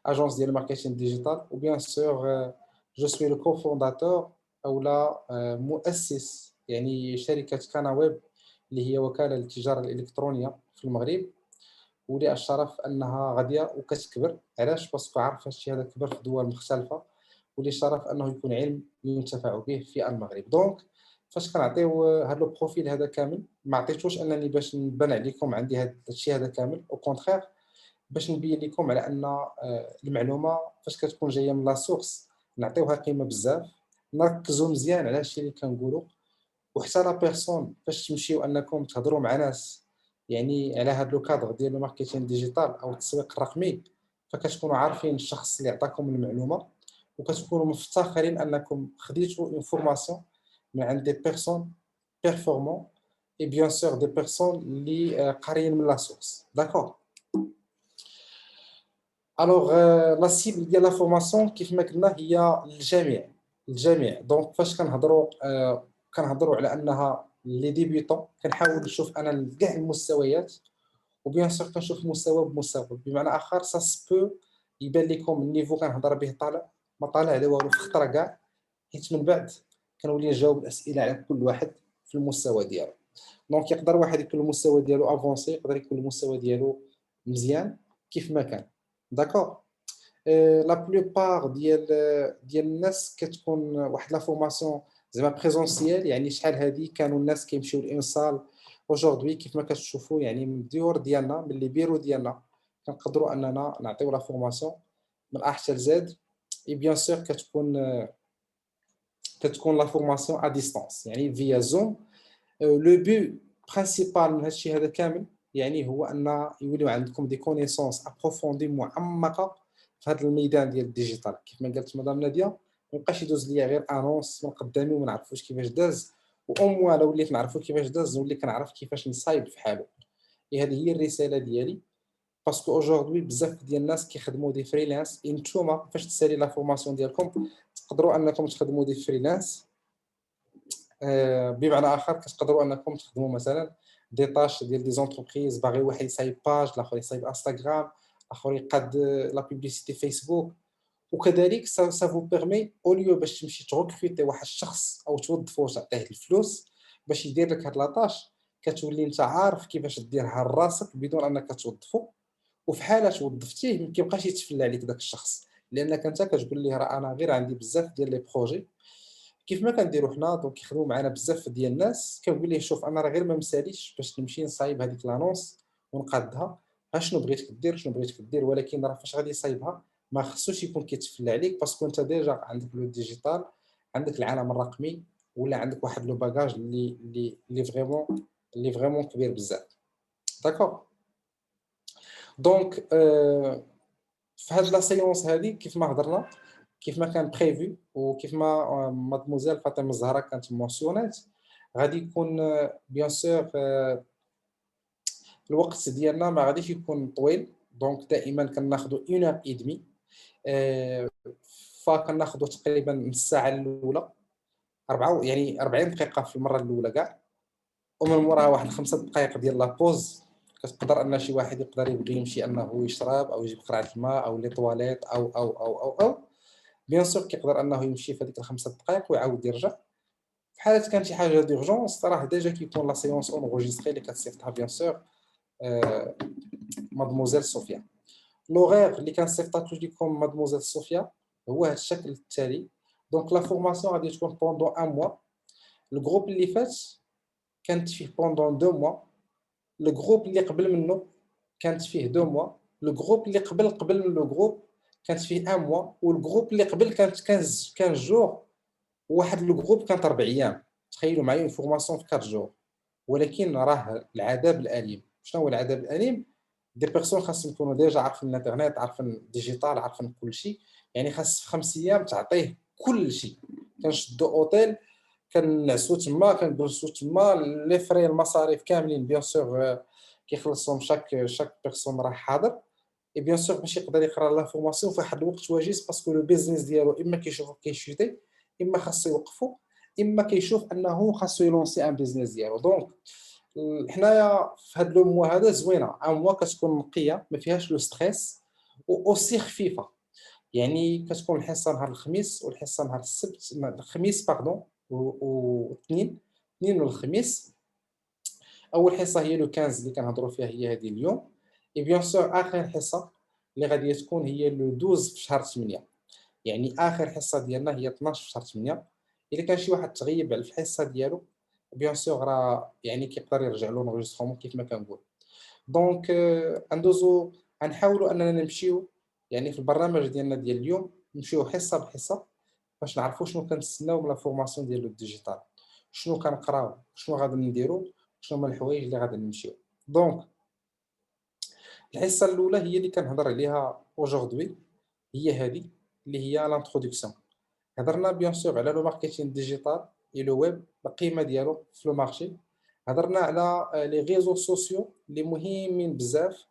اجونس ديال الماركتينغ ديجيتال. وبيان سور جو سوي لو كوفونداتور او لا مؤسس يعني شركه كانا ويب اللي هي وكاله للتجاره الالكترونيه في المغرب، ولي الشرف انها غاديه وكتكبر. علاش؟ باسكو عارف هادشي هذا كبر في دول مختلفه، ولي الشرف انه يكون علم ينتفع به في المغرب. دونك فاش كنعطيو هذا لو بروفيل هذا كامل، ما عطيتوش انني باش نبان عليكم عندي هذا الشيء هذا كامل، او كونترير باش نبين لكم على ان المعلومه فاش كتكون جايه من لا سورس نعطيوها قيمه بزاف، نركزوا مزيان على الشيء اللي كنقولوا. وحتى لا بيرسون فاش تمشيو انكم تهضروا مع ناس يعني على هذا لو كادر ديال الماركتينغ ديجيتال او التسويق الرقمي، فكتكونوا عارفين الشخص اللي عطاكم المعلومه، وكتكونوا مفتخرين انكم خديتوا اون فورماسيون من عند دي بيرسون بيرفورمون اي بيان سور دي بيرسون اللي قاريين من لا سورس. داكور. الوغ لا سيبل ديال لا فورماسيون كيف ما قلنا هي الجميع. دونك فاش كنهضروا على انها لي ديبيوتون، كنحاول نشوف انا كاع المستويات، وبيان سور كنشوف مستوى بمستوى. بمعنى اخر سا سبو يبان لكم النيفو كنهضر به طالع ما طالع على والو في خطره كاع، حيت من بعد كنولي نجاوب الاسئله على كل واحد في المستوى ديالو. دونك يقدر واحد يكون المستوى ديالو افونسي، يقدر يكون المستوى ديالو مزيان كيف ما كان. داكور. لا بلوبار ديال الناس كتكون واحد لا فورماسيون زعما بريزونسيال، يعني شحال هادي كانوا الناس كيمشيو للانصال. اوجوردي كيف ما كتشوفوا يعني من الديور ديالنا من لي بيرو ديالنا كنقدروا اننا نعطيو لا فورماسيون من ا حتى لزاد. اي بيان سور كتكون لا فورماسيون ا ديستانس يعني فيا زوم. لو بو برينسيبال من هادشي هذا كامل يعني هو ان يوليو عندكم دي كونيسونس ابروفوندي معمقه في هذا الميدان ديال الديجيتال. كيف ما قالت مدام ناديه، ما يبقاش يدوز ليا غير انونس من قدامي وما نعرفوش كيفاش داز، واموا لو وليت نعرفو كيفاش داز نولي كنعرف كيفاش نصايب في حالو. هذه هي الرساله ديالي، باسكو اوجوردي بزاف ديال الناس كيخدموا دي فريلانس. انتوما فاش تسالي لا فورماسيون ديالكم تقدروا انكم تخدموا دي فريلانس، بمعنى اخر كتقدروا انكم تخدموا مثلا دي طاش ديال دي زونتربريز باغي واحد يصايب باج، الاخر يصايب انستغرام، الاخر يقاد لا بوبليسيتي فيسبوك. وكذلك سا فو بيرمي اوليو باش تمشي تغوكريتي واحد الشخص او توظفو وتعطيه الفلوس باش يدير لك هاد لاطاش، كتولي انت عارف كيفاش ديرها لراسك بدون انك توظفو. وفي حاله وظفتيه ما كيبقاش يتفلى عليك داك الشخص، لانك انت كتقول ليه راه انا غير عندي بزاف ديال لي بروجي كيف ما كنديروا حنا. دونك كيخدموا معنا بزاف ديال الناس، كنقول ليه شوف انا راه غير ما مساليش باش نمشي نصايب هذيك لانونس ونقادها، ها شنو بغيتك دير، ولكن راه فاش غادي يصايبها ما خصوش يكون كيتفلى عليك، باسكو انت ديجا عندك لو ديجيتال، عندك العالم الرقمي، ولا عندك واحد لو باجاج اللي فريمون كبير بزاف. داكوغ. دونك في هاد لا سيونس هادي كيف ما هضرنا، كيف ما كان بريفو وكيف ما مادموزيل فاطمه الزهراء كانت مونسيونات، غادي يكون بيان سور الوقت ديالنا ما غاديش يكون طويل. دونك دائما كناخذوا 1 اور اي دمي، فكناخذوا تقريبا من الساعه الاولى 40 دقيقه في المره الاولى كاع، ومن موراها واحد 5 دقائق ديال لا بوز. كتقدر ان شي واحد يقدر يبغي يمشي انه يشرب او يجيب قرعه الماء او لي طواليت او بيان سور كيقدر انه يمشي في هذيك ال5 دقائق ويعاود يرجع. في حالة كان شي حاجه ديرجونس راه ديجا كيكون لا سيونس اونغوجيستري اللي كتصيفطها بيان سور مادموزيل صوفيا. لوغير اللي كنصيفطها ليكم مادموزيل صوفيا هو هذا الشكل التالي. دونك لا فورماسيون غادي تكون بوندون 1 موا. الجروب اللي فات كانت فيه بوندون 2 موا. الجروب اللي قبل منه كانت فيه 2 موا. الجروب اللي قبل من لو جروب كانت فيه 1 موا. والجروب اللي قبل كانت 15 جور. وواحد لو جروب كانت 4 ايام. تخيلوا معايا اون فورماسيون في 4 جور. ولكن راه العذاب الاليم. شنو هو العذاب الاليم؟ دي بيرسون خاصهم يكونوا ديجا عارفين الانترنت، عارفين الديجيتال، عارفين كل شيء. يعني خاص في 5 ايام تعطيه كل شيء. كنشدو اوتيل، كنعسو تما، كنجلسو تما، لي فري المصاريف كاملين بيان سور كيخلصهم شاك بيرسون راه حاضر. اي بيان سور باش يقدر يقرا لا فورماسيون في واحد الوقت وجيز، باسكو لو بيزنس ديالو اما كيشوفو كيشوتي، اما خاصو يوقفو، اما كيشوف انه خاصو يلونسي ان بيزنس ديالو. دونك حنايا في هاد لو موا هذا زوينه، ان موا كتكون نقيه ما فيهاش لو ستريس واوسي خفيفه. يعني كتكون الحصه نهار الخميس والحصه نهار السبت، الخميس باردون والاثنين، الاثنين والخميس. اول حصه هي لو 15 اللي كنهضروا فيها هي هذه اليوم. اي بيان سور اخر حصه اللي غادي تكون هي لو 12 في شهر 8. يعني اخر حصه ديالنا هي 12 في شهر 8. الا كان شي واحد تغيب على الحصه ديالو بيان سور راه يعني كيقدر يرجع له لونجسترومون كيف ما كنقول. دونك ندوزو غنحاولوا اننا نمشيو يعني في البرنامج ديالنا ديال اليوم نمشيو حصه بحصه باش نعرفوا شنو كنتسناو من لا فورماسيون ديال الديجيتال، شنو كنقراو، شنو غادي نديرو، شنو هما الحوايج اللي غادي نمشيو. دونك الحصه الاولى هي اللي كنهضر عليها اوجوردي، هي هذه اللي هي لانتروداكسيون. هضرنا بيان سور على لو ماركتينغ ديجيتال اي لو ويب، القيمه ديالو في لو مارشي. هضرنا على لي ريزو سوسيو اللي مهمين بزاف،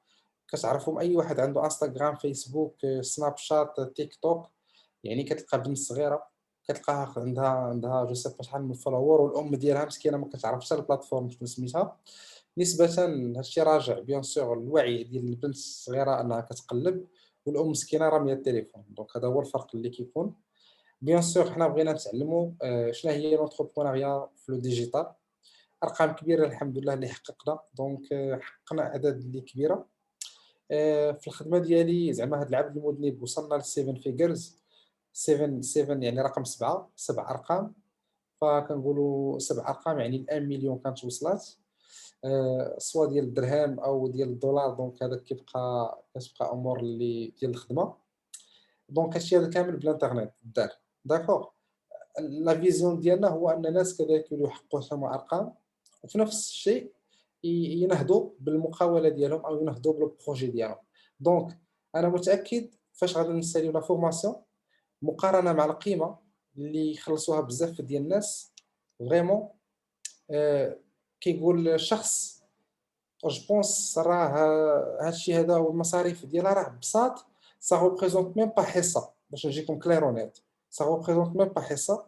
كتعرفهم اي واحد عنده انستغرام، فيسبوك، سناب شات، تيك توك. يعني كتلقى بنت صغيره كتلقاها عندها جو سي با شحال من فولوور، والام ديالها مسكينه ما كتعرفش البلاتفورم شنو سميتها. نسبه هادشي راجع بيان سور الوعي ديال البنت الصغيره انها كتقلب، والام مسكينه راميه التليفون. دونك هذا هو الفرق اللي كيكون. بيان سور حنا بغينا نتعلموا شنو هي لونتربرونيا في لو ديجيتال. ارقام كبيره الحمد لله اللي حققنا. دونك حققنا اعداد اللي كبيره في الخدمه ديالي. زعما هاد العبد المذنب وصلنا ل 7 فيجرز. 7 يعني رقم 7 ارقام. فكنقولوا 7 ارقام يعني ال 1 مليون كانت وصلات، سواء ديال الدرهم او ديال الدولار. دونك هذا كتبقى امور اللي ديال الخدمه. دونك هادشي هذا كامل بالانترنت دار. داكوغ. لا فيزيون ديالنا هو ان الناس كذلك يحققوا ثم ارقام، وفي نفس الشيء ينهضوا بالمقاوله ديالهم او ينهضوا بالبروجي ديالهم. دونك انا متاكد فاش غادي نساليو لا فورماسيون مقارنه مع القيمه اللي يخلصوها بزاف ديال الناس فريمون كيقول شخص جو بونس راه هادشي هذا والمصاريف ديالها راه ببساط سا ريبريزونط ميم با حصه. باش نجيكم كليرونيت سا ريبريزونط ميم با حصه.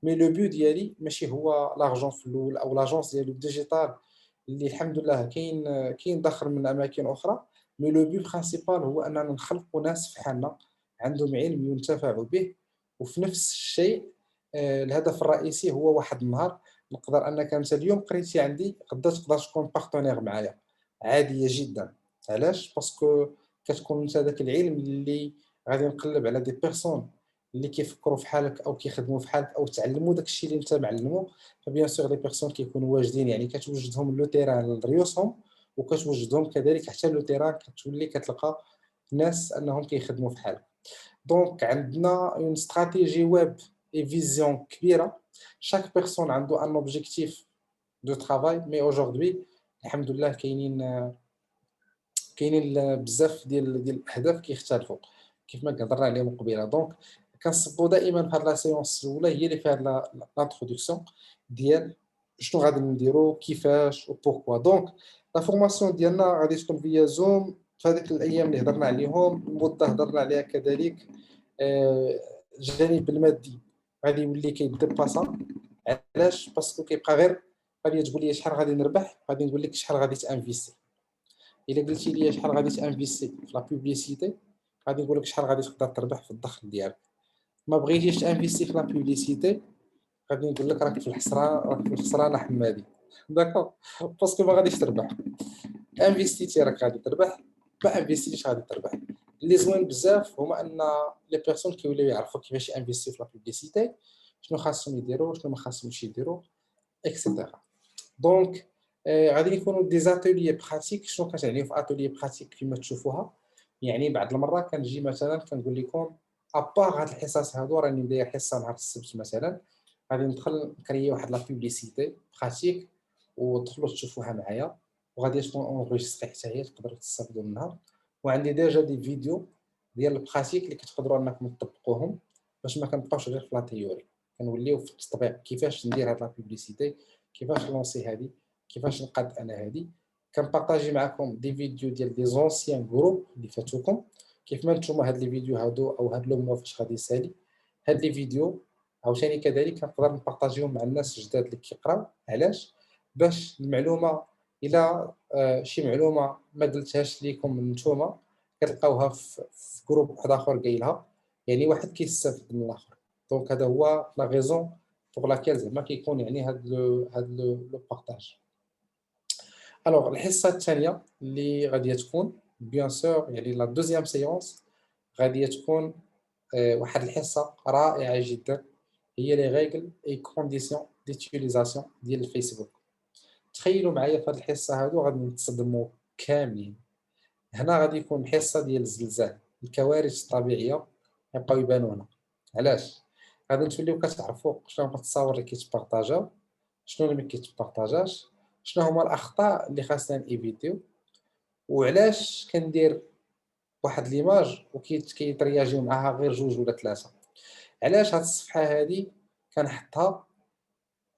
مي لو بو ديالي ماشي هو لارجون في الاول او لاجونس ديالو ديجيتال اللي الحمد لله كاين دخل من اماكن اخرى. مي لو بو برينسيبال هو اننا نخلقوا ناس في حالنا عندهم علم ينتفعوا به. وفي نفس الشيء الهدف الرئيسي هو واحد النهار نقدر انك انت اليوم قريتي عندي غدا تقدر تكون بارتنير معايا عاديه جدا. علاش؟ باسكو كتكون انت داك العلم اللي غادي نقلب على دي بيرسون اللي كيفكروا في حالك او كيخدموا في حالك او تعلموا داكشي اللي انت معلمو. فبيان سور لي بيرسون كيكونوا واجدين، يعني كتوجدهم لو تيران لريوسهم وكتوجدهم كذلك حتى لو تيران كتولي كتلقى ناس انهم كيخدموا في حالك. دونك عندنا اون استراتيجي ويب اي فيزيون كبيره chaque personne عنده un objectif de travail mais aujourd'hui الحمد لله كاينين بزاف ديال الاهداف كيختلفوا كيف ما هضرنا عليهم قبيله. دونك كنصبوا دائما في هاد لا سيونس الاولى هي اللي فيها لانتروداكسيون ديال شنو غادي نديرو كيفاش و بوركوا. دونك لا فورماسيون ديالنا غادي تكون فيا زوم في هذيك الايام اللي هضرنا عليهم، المده هضرنا عليها كذلك. الجانب المادي غادي يولي كيديباسا. علاش؟ باسكو كيبقى غير غادي تقول لي شحال غادي نربح، غادي نقول لك شحال غادي تانفيستي. الا قلتي لي شحال غادي تانفيستي في لا بوبليسيتي غادي نقول لك شحال غادي تقدر تربح في الدخل ديالك. ما بغيتيش تانفيستي في لا بوبليسيتي غادي نقول لك راك في الخسران، راك في الخسران حمادي. داكوغ، باسكو ما غاديش تربح. انفيستيتي راك غادي تربح، ما انفيستيتيش غادي تربح. اللي زوين بزاف هما ان لي بيرسون كيوليو يعرفوا كيفاش يانفيستيو في لا بوبليسيتي، شنو خاصهم يديروا شنو ما خاصهمش يديروا اكسيتيرا. دونك غادي يكونوا دي زاتوليي براتيك. شنو كتعني في اتوليي براتيك كما تشوفوها؟ يعني بعض المرات كنجي مثلا كنقول لكم ابار هاد الحصص هادو راني ندير حصه نهار السبت مثلا، غادي ندخل نكري واحد لا بوبليسيتي براتيك ودخلوا تشوفوها معايا، وغادي تكون اونغيستري حتى هي تقدروا تستافدوا منها. وعندي ديجا دي فيديو ديال البراتيك اللي كتقدروا انكم تطبقوهم باش ما كنبقاوش غير في لا تيوري، كنوليو في التطبيق. كيفاش ندير هاد لا بوبليسيتي، كيفاش لونسي هادي، كيفاش نقاد انا هادي. كنبارطاجي معكم دي فيديو ديال دي زونسيان جروب اللي فاتوكم. كيف ما نتوما هاد لي فيديو هادو او هاد لو موا فاش غادي يسالي هاد لي فيديو عاوتاني كذلك كنقدر نبارطاجيهم مع الناس الجداد اللي كيقراو. علاش؟ باش المعلومه الى شي معلومه ما قلتهاش ليكم نتوما كتلقاوها في جروب واحد اخر قايلها، يعني واحد كيستافد من الاخر. دونك هذا هو لا غيزون بوغ لاكيل زعما كيكون يعني هاد لو بارطاج. الوغ الحصه الثانيه اللي غادي تكون بيان سور يعني لا دوزيام سيونس غادي تكون واحد الحصه رائعه جدا، هي لي ريغل اي كونديسيون ديتيليزاسيون ديال الفيسبوك. تخيلوا معايا في هاد الحصه هادو غادي نتصدموا كاملين. هنا غادي يكون حصه ديال الزلزال، الكوارث الطبيعيه يبقاو يبانوا هنا. علاش؟ غادي نتوليو كتعرفوا شنو هما التصاور اللي كيتبارطاجاو، شنو اللي ما كيتبارطاجاش، شنو هما الاخطاء اللي خاصنا نيفيتيو، وعلاش كندير واحد ليماج وكيترياجيو معاها غير جوج ولا ثلاثه. علاش هاد الصفحه هادي كنحطها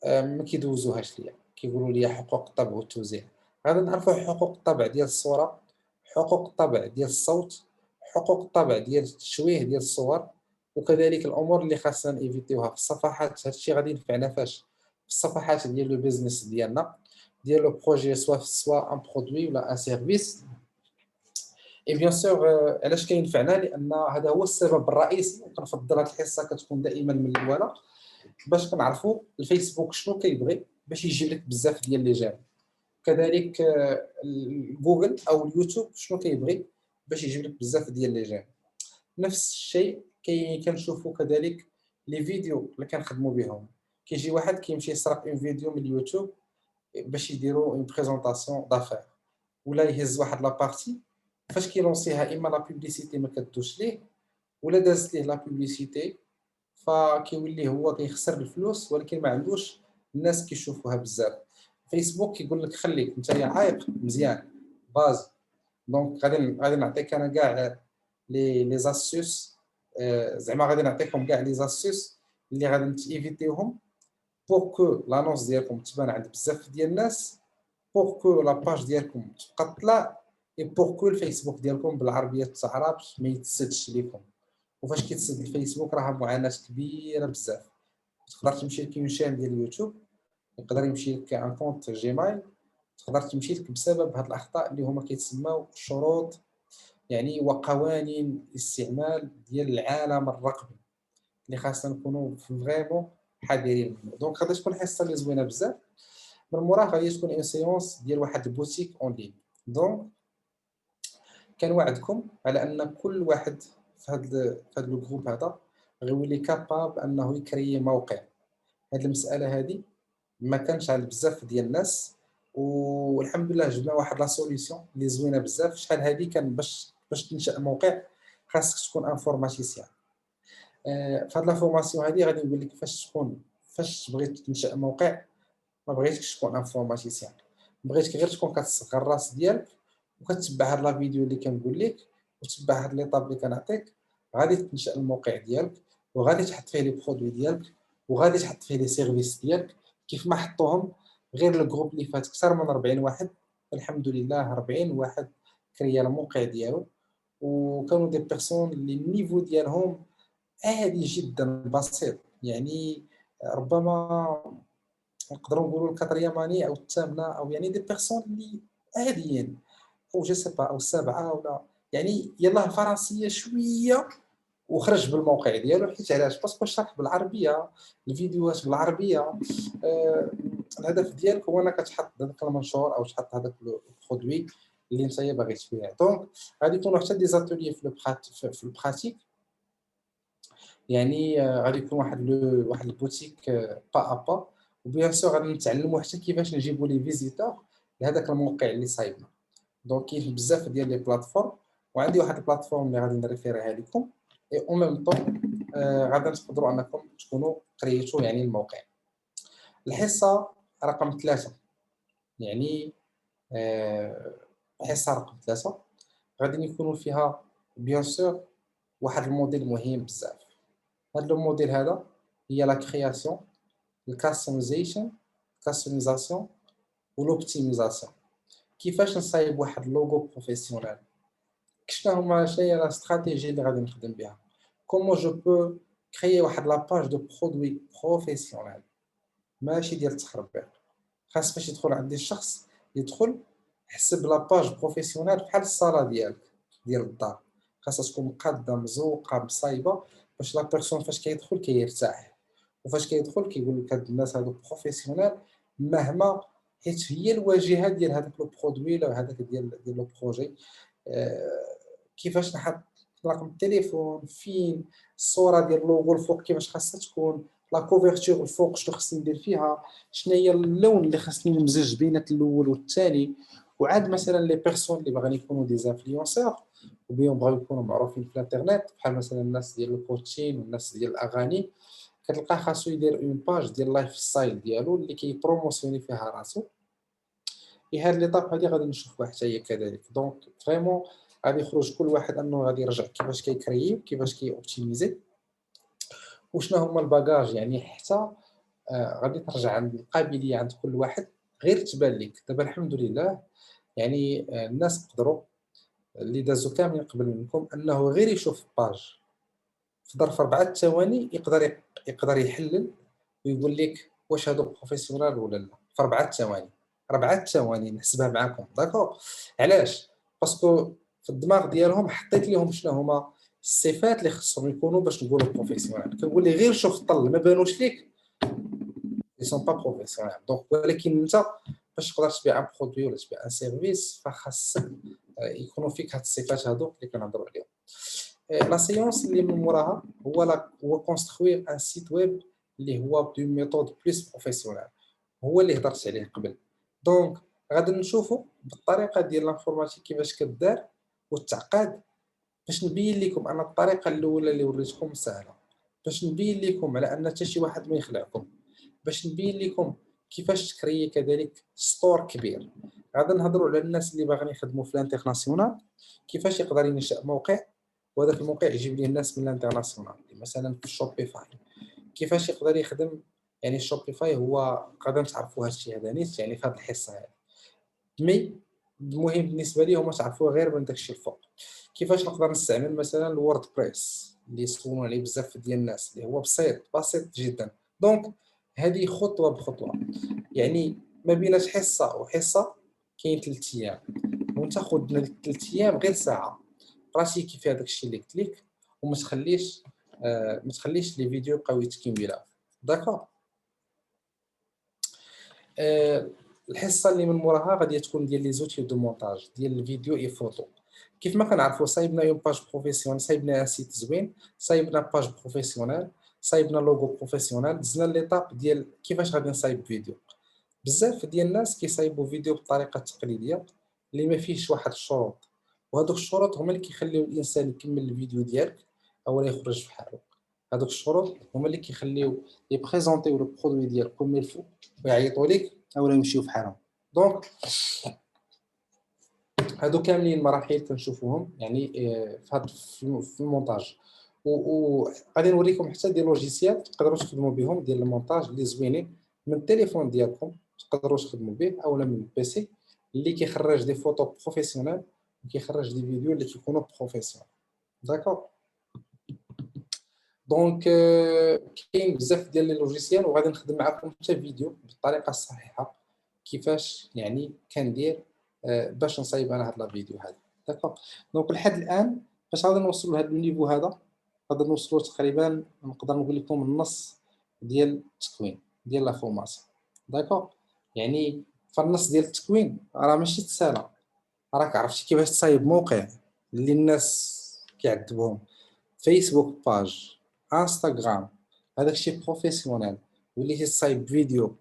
ما كيدوزوهاش ليا، كيقولوا لي حقوق الطبع والتوزيع. غادي نعرفوا حقوق الطبع ديال الصوره، حقوق الطبع ديال الصوت، حقوق الطبع ديال التشويه ديال الصور، وكذلك الامور اللي خاصنا نيفيتيوها في الصفحات. هادشي غادي ينفعنا فاش في الصفحات ديال لو بيزنس ديالنا، ديال لو بروجي سوا ان برودوي ولا ان سيرفيس. اي بيان سور علاش كينفعنا؟ لان هذا هو السبب الرئيسي. وكنفضل هذه الحصه كتكون دائما من الاولى باش كنعرفوا الفيسبوك شنو كيبغي باش يجيب لك بزاف ديال لي جام. كذلك جوجل او اليوتيوب شنو كيبغي باش يجيب لك بزاف ديال لي جام. نفس الشيء كنشوفوا كذلك لي فيديو اللي كنخدموا بهم. كيجي واحد كيمشي يسرق اون فيديو من اليوتيوب باش يديروا اون بريزونطاسيون دافير، ولا يهز واحد لا بارتي فاش كيلونسيها اما لا بوبليسيتي ما كدوش ليه ولا دازت ليه لا بوبليسيتي، فكيولي هو كيخسر الفلوس ولكن ما عندوش الناس كيشوفوها بزاف. فيسبوك كيقول لك خليك انت عايق مزيان باز. دونك غادي نعطيك انا كاع لي زاسيوس، زعما غادي نعطيكم كاع لي زاسيوس اللي غادي تيفيتيوهم بور كو لانونس ديالكم تبان عند بزاف ديال الناس، بور كو لا باج ديالكم تبقى طلع، اي بور كو الفيسبوك ديالكم بالعربيه التعراب ما يتسدش ليكم. وفاش كيتسد الفيسبوك راه معاناه كبيره بزاف. تقدر تمشي لكاين شان ديال اليوتيوب، يقدر يمشي لك ان كونت جيميل، تقدر تمشي لك بسبب هاد الاخطاء اللي هما كيتسموا شروط يعني وقوانين الاستعمال ديال العالم الرقمي اللي خاصنا نكونوا فريمون حذرين منه. دونك غادي تكون حصه اللي زوينه بزاف. من موراها غادي تكون اون سيونس ديال واحد البوتيك اون لين. دونك كنوعدكم على ان كل واحد في هذا لو جروب هذا غيولي كاباب انه يكري موقع. هذه المساله هذه ما كانش على بزاف ديال الناس، والحمد لله جبنا واحد لا سوليسيون اللي زوينه بزاف. شحال هذه كان باش تنشا موقع خاصك تكون انفورماتيسيان. في هذه لا فورماسيون هذه غادي نقول لك كيفاش تكون فاش بغيت تنشأ موقع ما بغيتكش تكون انفورماتيسيان، بغيتك غير تكون كتصغر الراس ديالك وكتبع هاد لا فيديو اللي كنقول لك وتبع هاد ليطاب اللي كنعطيك، غادي تنشأ الموقع ديالك وغادي تحط فيه لي برودوي ديالك وغادي تحط فيه لي سيرفيس ديالك كيف ما حطوهم. غير الجروب اللي فات اكثر من 40 واحد، الحمد لله 40 واحد كريا الموقع ديالو، وكانوا دي بيرسون اللي النيفو ديالهم عادي جدا بسيط. يعني ربما نقدروا نقولوا الكاترياماني او الثامنه، او يعني دي بيرسون اللي عاديين، او جو سي با او السابعه، ولا يعني يلاه الفرنسيه شويه وخرج بالموقع ديالو. حيت علاش؟ باسكو الشرح بالعربيه، الفيديوهات بالعربيه. الهدف ديالك هو انك تحط هذاك المنشور او تحط هذاك البرودوي اللي انت باغي تبيع. دونك غادي يكونوا حتى دي زاتولي في البراتيك. يعني غادي يكون واحد البوتيك با ا با، وبيان سور غادي نتعلموا حتى كيفاش نجيبوا لي فيزيتور لهذاك الموقع اللي صايبنا. دونك كاين بزاف ديال لي بلاتفورم، وعندي واحد البلاتفورم اللي غادي نريفيريها لكم، اي او ميم طون غادي تقدروا انكم تكونوا كرييتوا يعني الموقع. الحصه رقم 3، يعني الحصه رقم 3 غادي يكونوا فيها بيان سور واحد الموديل مهم بزاف. هذا الموديل هذا هي لا كرياسيون، الكاستمايزاسيون ولوبتيميزاسيون. كيفاش نصايب واحد اللوغو بروفيسيونيل، شنو هي لا استراتيجي اللي غادي نخدم بها، كومون جو بو كريي واحد لاباج دو برودوي بروفيسيونيل ماشي ديال التخربيق. خاص باش يدخل عندي الشخص يدخل يحسب لاباج بروفيسيونيل بحال الصاله ديالك ديال الدار، خاصها تكون مقاده مزوقه مصايبه باش لا بيرسون فاش كيدخل كيرتاح، وفاش كيدخل كيقول لك هاد الناس هادو بروفيسيونيل مهما، حيت هي الواجهه ديال هذاك لو برودوي ولا هذاك ديال لو بروجي. كيفاش نحط رقم التليفون، فين الصوره ديال اللوغو الفوق كيفاش خاصها تكون، لا كوفرتور الفوق شنو خصني ندير فيها، شنو هي اللون اللي خصني نمزج بين الاول والثاني. وعاد مثلا لي بيرسون اللي باغيين يكونوا دي انفلونسور وبيهم بغاو يكونوا معروفين في الانترنت، بحال مثلا الناس ديال الكوتشين والناس ديال الاغاني، كتلقاه خاصو يدير اون باج ديال لايف ستايل ديالو اللي كيبروموسيوني فيها راسو. هاد ليطاب هادي غادي نشوفوها حتى هي كذلك. دونك فريمون غادي يخرج كل واحد انه غادي يرجع كيفاش كيكريي وكيفاش كيوبتيميزي وشنو هما الباجاج. يعني حتى غادي ترجع عند القابليه عند كل واحد غير تبان لك. دابا الحمد لله يعني الناس قدروا اللي دازوا كاملين قبل منكم انه غير يشوف باج في ظرف 4 ثواني يقدر يحلل ويقول لك واش هادو بروفيسيونال ولا لا في 4 ثواني. 4 ثواني نحسبها معكم، داكور؟ علاش؟ باسكو في الدماغ ديالهم حطيت لهم شنو هما الصفات اللي خصهم يكونوا باش نقولوا بروفيسيونال. كنقول لي غير شوف الطل ما بانوش ليك ils sont pas professionnels. دونك ولكن انت باش تقدر تبيع ان برودوي ولا تبيع ان سيرفيس فخاصك يكونوا فيك هاد الصفات هادو اللي كنهضروا عليهم. لا سيونس اللي من موراها هو كونستروير ان سيت ويب اللي هو دو ميثود بليس بروفيسيونال، هو اللي هضرت عليه قبل. دونك غادي نشوفوا بالطريقه ديال الانفورماتيك كيفاش كدار والتعقاد، باش نبين لكم ان الطريقه الاولى اللي وريتكم سهله، باش نبين لكم على ان حتى شي واحد ما يخلعكم، باش نبين لكم كيفاش تكري كذلك ستور كبير. غادي نهضروا على الناس اللي باغيين يخدموا في الانترناسيونال كيفاش يقدر ينشأ موقع وهذاك الموقع يجيب ليه الناس من الانترناسيونال. مثلا في الشوبيفاي كيفاش يقدر يخدم، يعني الشوبيفاي هو غادي تعرفوا هذا الشيء هذا نيت يعني في هذه الحصه هذه، مي المهم بالنسبه لي هما تعرفوه غير من داكشي الفوق. كيفاش نقدر نستعمل مثلا الوورد بريس اللي يسولوا عليه بزاف ديال الناس اللي هو بسيط جدا. دونك هذه خطوه بخطوه، يعني ما بيناش حصه وحصه كاين 3 ايام، وانت خذ من 3 ايام غير ساعه براتيكي في هذاك الشيء اللي قلت لك، وما تخليش لي فيديو يبقاو يتكملوا. داكور؟ الحصه اللي من موراها غادي تكون ديال لي زوتي دو مونتاج ديال الفيديو اي فوتو. كيف ما كنعرفوا صايبنا اون باج بروفيسيونيل، صايبنا ان سيت زوين، صايبنا باج بروفيسيونيل، صايبنا لوغو بروفيسيونيل، دزنا ليطاب ديال كيفاش غادي نصايب فيديو. بزاف ديال الناس كيصايبوا فيديو بالطريقه التقليديه اللي ما فيهش واحد الشروط، وهذوك الشروط هما اللي كيخليو الانسان يكمل الفيديو ديالك اولا يخرج في حاله. هذوك الشروط هما اللي كيخليو يبريزونطيو لو برودوي ديالك كوم الفو ويعيطوا لك اولا يمشيو فحالهم. دونك هادو كاملين المراحل كنشوفوهم يعني في المونتاج، وغادي نوريكم حتى دي لوجيسيال تقدروا تخدموا بهم ديال المونتاج اللي زوينين من التليفون ديالكم تقدروا تخدموا به اولا من البيسي اللي كيخرج دي فوتو بروفيسيونيل وكيخرج دي فيديو اللي كيكونوا بروفيسيونيل. داكور. دونك كاين بزاف ديال لي لوجيسيال وغادي نخدم معكم حتى فيديو بالطريقه الصحيحه كيفاش يعني كندير باش نصايب انا هاد لا فيديو هذا. داكور. دونك لحد الان باش غادي نوصلوا لهاد النيفو هذا غادي نوصلوا تقريبا نقدر نقول لكم النص ديال التكوين ديال لا فورماسيون. داكور. يعني فالنص ديال التكوين راه ماشي سهله، راك عرفتي كيفاش تصايب موقع اللي الناس كيعذبوهم، فيسبوك باج، انستغرام، هذاك الشيء بروفيسيونيل، وليتي تصايب فيديو،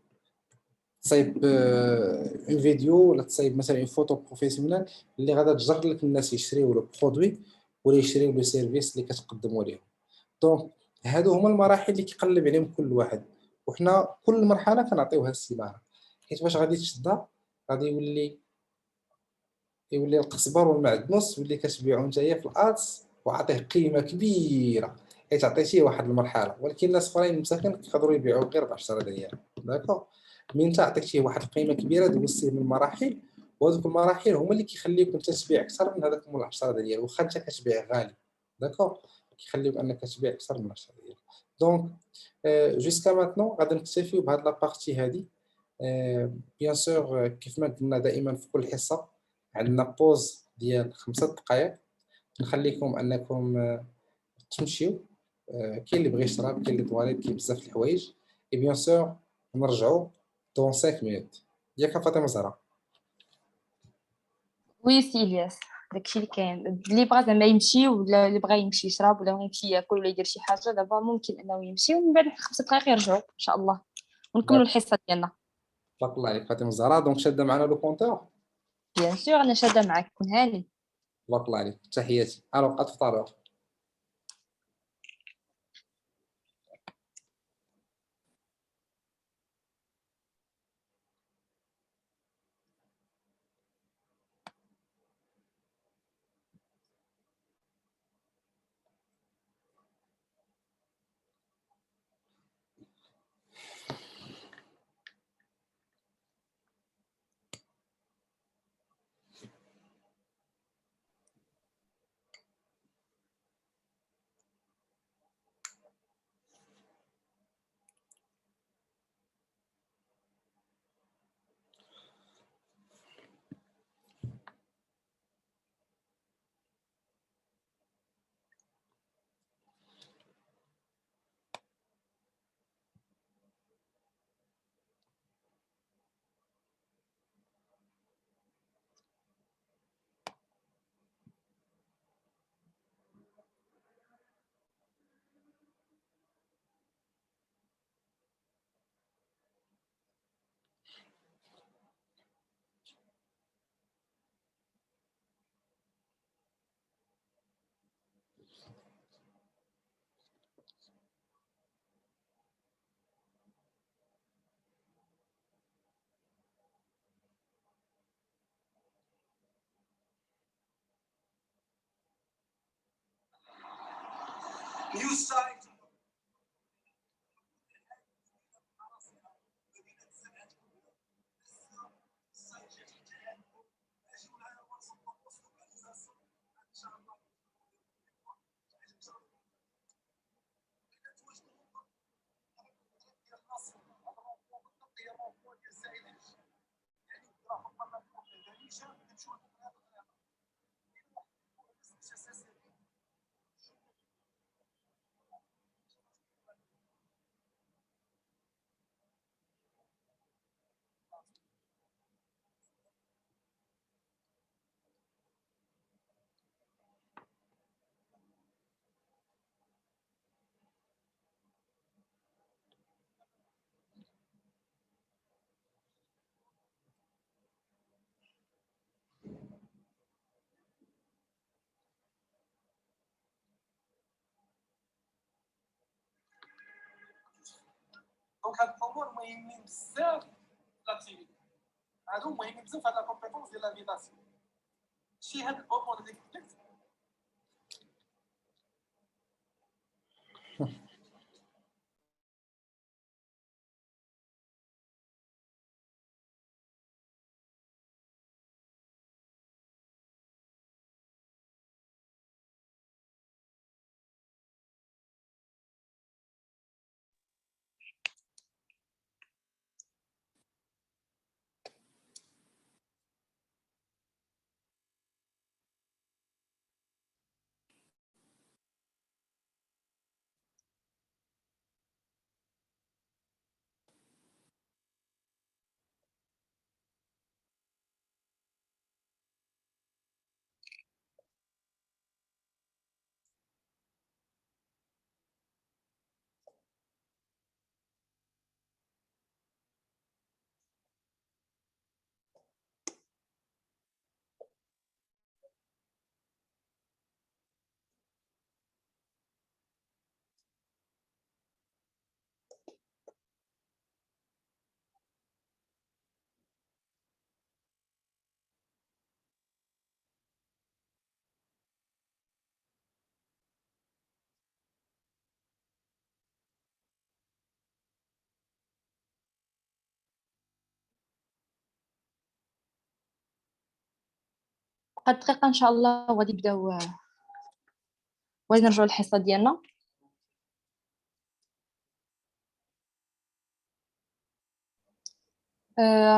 تصايب اون فيديو ولا تصايب مثلا اون فوتو بروفيسيونيل اللي غادا تجر لك الناس يشريو لو برودوي ولا يشريو لو سيرفيس اللي كتقدموا ليهم. دونك هادو هما المراحل اللي كيقلب عليهم كل واحد، وحنا كل مرحله كنعطيوها السيمانه، حيت باش غادي تشدها غادي يولي القزبر والمعدنوس واللي كتبيعو نتايا في الادس وعطيه قيمه كبيره حيت عطيتيه واحد المرحله، ولكن الناس اخرين مساكن كيقدروا يبيعوا غير ب 10 ريال. داكوغ. من انت عطيتيه واحد القيمه كبيره دوزتيه من المراحل، وهذوك المراحل هما اللي كيخليوك انت تبيع اكثر من هذاك من 10 ريال واخا انت كتبيع غالي. داكوغ. كيخليوك انك تبيع اكثر من 10 ريال. دونك جوسكا ماتنون غادي نكتفيو بهاد لابارتي هادي. بيان سور كيف ما قلنا دائما في كل حصه عندنا بوز ديال 5 دقائق نخليكم انكم تمشيو. كاين اللي بغى يشرب، كاين اللي طواليت، كاين بزاف د الحوايج، اي بيان سور نرجعوا دون 5 مينوت. ياك فاطمه زهراء؟ وي سي الياس، داكشي اللي كاين. اللي بغى زعما يمشي ولا اللي بغى يمشي يشرب ولا بغى يمشي ياكل ولا يدير شي حاجه دابا ممكن انه يمشي ومن بعد 5 دقائق يرجعوا ان شاء الله ونكملوا الحصه ديالنا. بارك الله عليك فاطمه زهراء. دونك شاده معنا لو كونتور. بيان سور انا شاده معاك، كون هاني. بارك الله عليك، تحياتي. الو قد فطار. هاد الامور مهمين بزاف في الاكتيفيتي، هادو مهمين بزاف في هاد لا كومبيتونس ديال لافيتاسيون. شي هاد الامور اللي قلت لك واحد الدقيقة إن شاء الله وغادي نبداو، غادي نرجعوا للحصة ديالنا.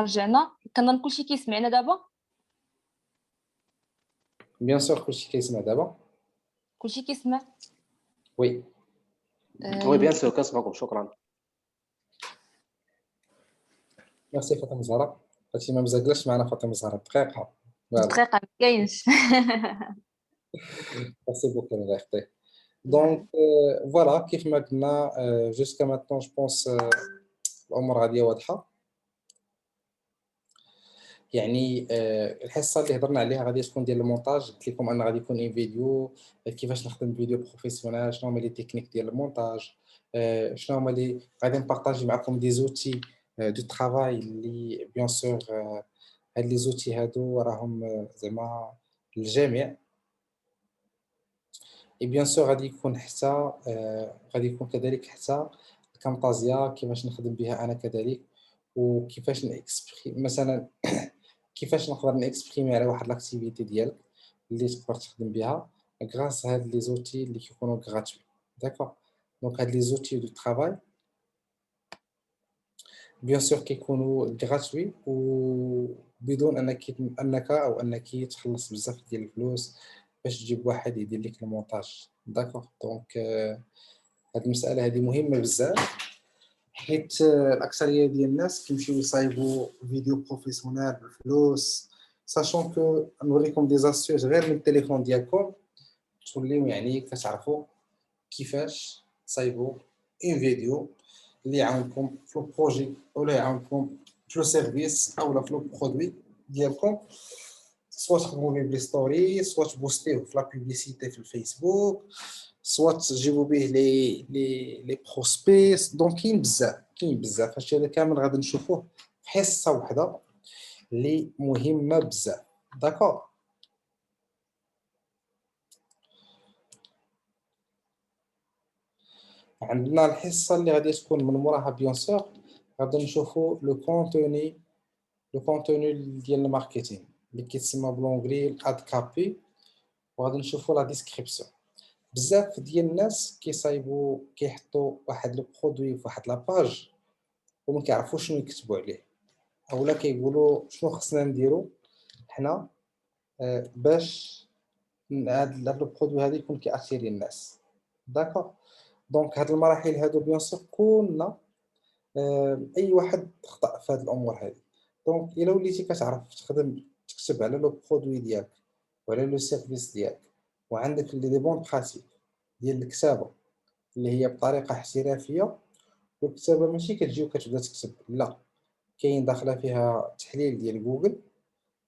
رجعنا، كنظن كلشي كيسمعنا دابا. بيان سور كلشي كيسمع دابا. كلشي كيسمع. وي وي بيان سور كنسمعكم. شكرا. ميرسي فاطمه زهراء، هادشي ما مزاكلاش معنا فاطمه زهراء دقيقه. دقيقة ما كاينش. ميرسي بوكو الله يخطيك. دونك فوالا كيف ما قلنا جوسكا ماتون جو بونس الامور غاديه واضحه. يعني الحصه اللي هضرنا عليها غادي تكون ديال المونتاج. قلت لكم ان غادي يكون فيديو كيفاش نخدم فيديو بروفيسيونيل، شنو هما لي تكنيك ديال المونتاج، شنو هما لي غادي نبارطاجي معكم دي زوتي دو ترافاي اللي بيان سور هاد لي زوتي هادو راهم زعما للجميع. اي بيان سور غادي يكون حتى غادي يكون كذلك حتى الكامتازيا كيفاش نخدم بها انا كذلك، وكيفاش نكسبري مثلا كيفاش نقدر نكسبريمي على واحد لاكتيفيتي ديالك اللي تقدر تخدم بها غراس هاد لي زوتي اللي كيكونوا غراتوي. داكوغ، دونك هاد لي زوتي دو ترافاي بيان سور كيكونوا غراتوي وبدون انك او انك تخلص بزاف ديال الفلوس باش تجيب واحد يدير لك المونتاج. داكوغ، دونك هاد المساله هذه مهمه بزاف، حيت الاكثريه ديال الناس كيمشيو يصايبوا فيديو بروفيسيونيل بالفلوس، ساشون كو نوريكم دي زاستيوس غير من التليفون ديالكم توليو يعني كتعرفوا كيفاش تصايبوا اون فيديو اللي يعاونكم في البروجي ولا يعاونكم في لو سيرفيس او في لو برودوي ديالكم، سوا تخدموا به بلي ستوري، سوا تبوستيوه في لا بوبليسيتي في الفيسبوك، سوا تجيبوا به لي بروسبيس. دونك كاين بزاف هادشي هذا كامل غادي نشوفوه في حصه وحده اللي مهمه بزاف. داكوغ، عندنا الحصه اللي غادي تكون من موراها بيان سور غادي نشوفوا لو كونتوني ديال الماركتينغ اللي كيتسمى بلونغلي الاد كابي، وغادي نشوفوا لا ديسكريبسيون. بزاف ديال الناس كيصايبوا كيحطوا واحد لو برودوي في واحد لاباج وما كيعرفوش شنو يكتبوا عليه، اولا كيقولوا شنو خصنا نديرو حنا باش هاد لو برودوي هذا يكون كيأثيري الناس. داكوغ، دونك هاد المراحل هادو بيان سور كلنا اي واحد خطا في هاد الامور هذه. دونك الا وليتي كتعرف تكتب على لو برودوي ديالك وعلى لو سيرفيس ديالك وعندك لي بون براتيك ديال الكتابه اللي هي بطريقه احترافيه، والكتابه ماشي كتجي وكتبدا تكتب، لا، كاين داخله فيها تحليل ديال جوجل،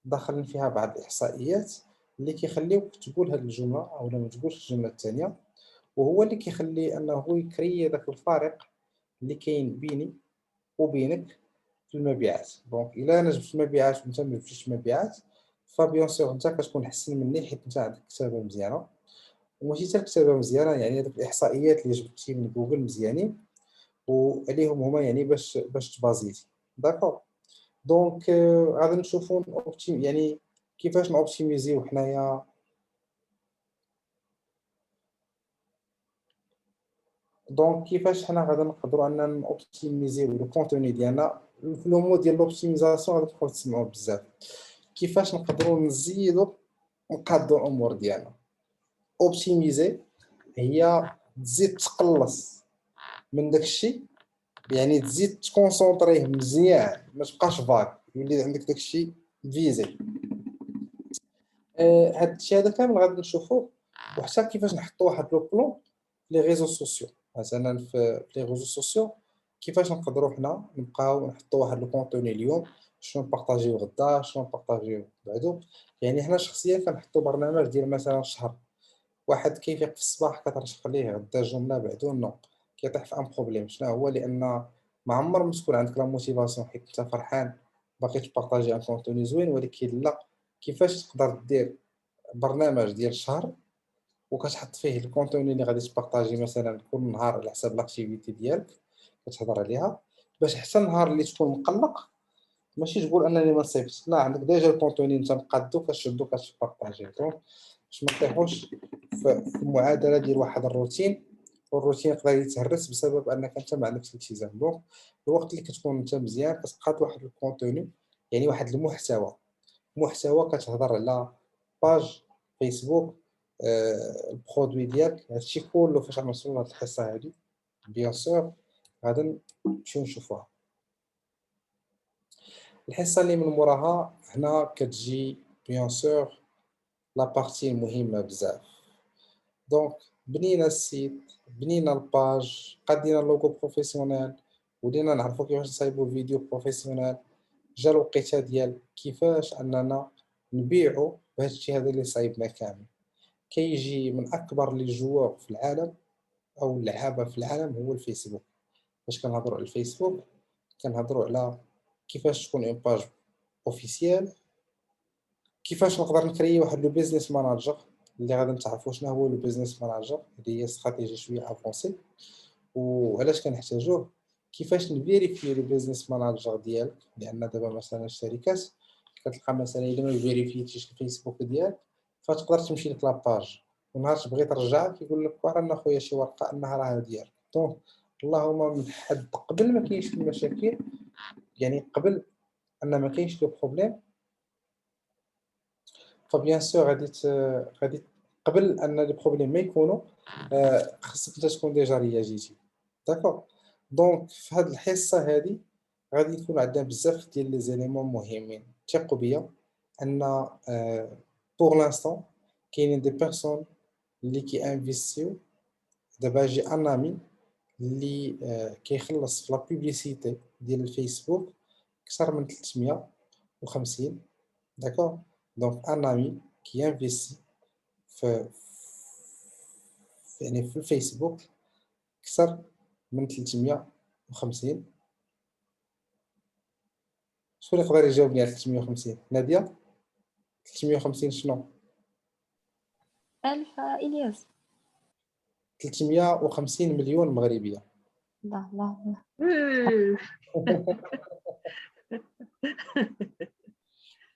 داخلين فيها بعض الاحصائيات اللي كيخليوك تقول هاد الجمله او ما تقولش الجمله الثانيه، وهو اللي كيخلي انه يكري داك الفارق اللي كاين بيني وبينك في المبيعات. دونك الا انا جبت في المبيعات وانت ما جبتيش في المبيعات فبيان سور انت كتكون احسن مني حيت انت عندك كتابه مزيانه، وماشي حتى الكتابه مزيانه يعني هذوك الاحصائيات اللي جبتي من جوجل مزيانين وعليهم هما يعني باش تبازيتي. داكور. دونك غادي نشوفوا يعني كيفاش نوبتيميزيو حنايا دونك كيفاش حنا غادي نقدروا اننا نوبتيميزيو لو كونتوني ديالنا. لو مود ديال لوبتيميزاسيون غادي تبقاو تسمعوا بزاف. كيفاش نقدروا نزيدوا نقادوا الامور ديالنا. اوبتيميزي هي تزيد تقلص من داكشي، يعني تزيد تكونسونطريه مزيان ما تبقاش فاك، يولي عندك داكشي فيزي. هاد الشيء هذا كامل غادي نشوفوه، وحتى كيفاش نحطوا واحد لو بلون لي ريزو سوسيو. مثلا في لي ريزو سوسيو كيفاش نقدروا حنا نبقاو نحطوا واحد لو كونتوني اليوم، شنو نبارطاجيو غدا، شنو نبارطاجيو بعدو. يعني حنا شخصيا كنحطوا برنامج ديال مثلا شهر واحد كيفيق في الصباح كترشق ليه غدا جمله بعدو نو كيطيح في ان بروبليم. شنو هو؟ لان ما عمر ما تكون عندك لا موتيفاسيون حيت انت فرحان باغي تبارطاجي ان كونتوني زوين، ولكن لا، كيفاش تقدر دير برنامج ديال الشهر وكتحط فيه الكونتوني اللي غادي تبارطاجي مثلا كل نهار على حساب لاكتيفيتي ديالك كتهضر عليها، باش حتى النهار اللي تكون مقلق ماشي تقول انني ما صيفطش، لا، عندك ديجا الكونتوني انت مقادو كتشدو كتبارطاجي. دونك باش ما نطيحوش في المعادله ديال واحد الروتين، والروتين يقدر يتهرس بسبب انك انت ما عندكش الالتزام. دونك الوقت اللي كتكون انت مزيان كتقاد واحد الكونتوني، يعني واحد المحتوى كتهضر على باج فيسبوك البرودوي ديالك. هادشي كله فاش غنوصلوا لهاد الحصه هادي بيان سور غادي نمشيو نشوفوها. الحصه اللي من موراها هنا كتجي بيان سور لا بارتي المهمه بزاف. دونك بنينا السيت، بنينا الباج، قدينا اللوغو بروفيسيونيل، ولينا نعرفوا كيفاش نصايبوا فيديو بروفيسيونيل. جا الوقيته ديال كيفاش اننا نبيعوا بهذا الشيء هذا اللي صايبنا كامل. كيجي من اكبر لي جوار في العالم او اللعابه في العالم هو الفيسبوك. فاش كنهضروا على الفيسبوك كنهضروا على كيفاش تكون اون باج اوفيسيال، كيفاش نقدر نكري واحد لو بيزنس ماناجر اللي غادي نتعرفوا شنو هو لو بيزنس ماناجر، اللي هي استراتيجي شويه افونسي وعلاش كنحتاجوه، كيفاش نفيريفي لو بيزنس ماناجر ديالك. لان دابا مثلا الشركات كتلقى مثلا الا ما فيريفيتيش الفيسبوك ديالك فتقدر تمشي لك لاباج ونهار تبغي ترجع كيقول لك راه خويا شي ورقه انها راه ديالك. دونك اللهم من حد قبل ما كاينش المشاكل، يعني قبل ان ما كاينش لو بروبليم، فبيان سور غادي قبل ان لي بروبليم ما يكونوا خاصك انت تكون ديجا رياجيتي. داكور. دونك في هذه الحصه هذه غادي يكون عندنا بزاف ديال لي زيليمون مهمين. ثقوا بيا ان بور لانستون كاينين دي بيرسون اللي انفيستيو. دابا جي ان امي اللي كيخلص في لا بوبليسيتي ديال الفيسبوك اكثر من 350. داكور. دونك ان امي كي انفيستي في يعني في الفيسبوك اكثر من 350. شكون يقدر يجاوبني على 350؟ ناديه 350 شنو؟ 1000 إلياس. 350 مليون مغربيه. لا لا لا.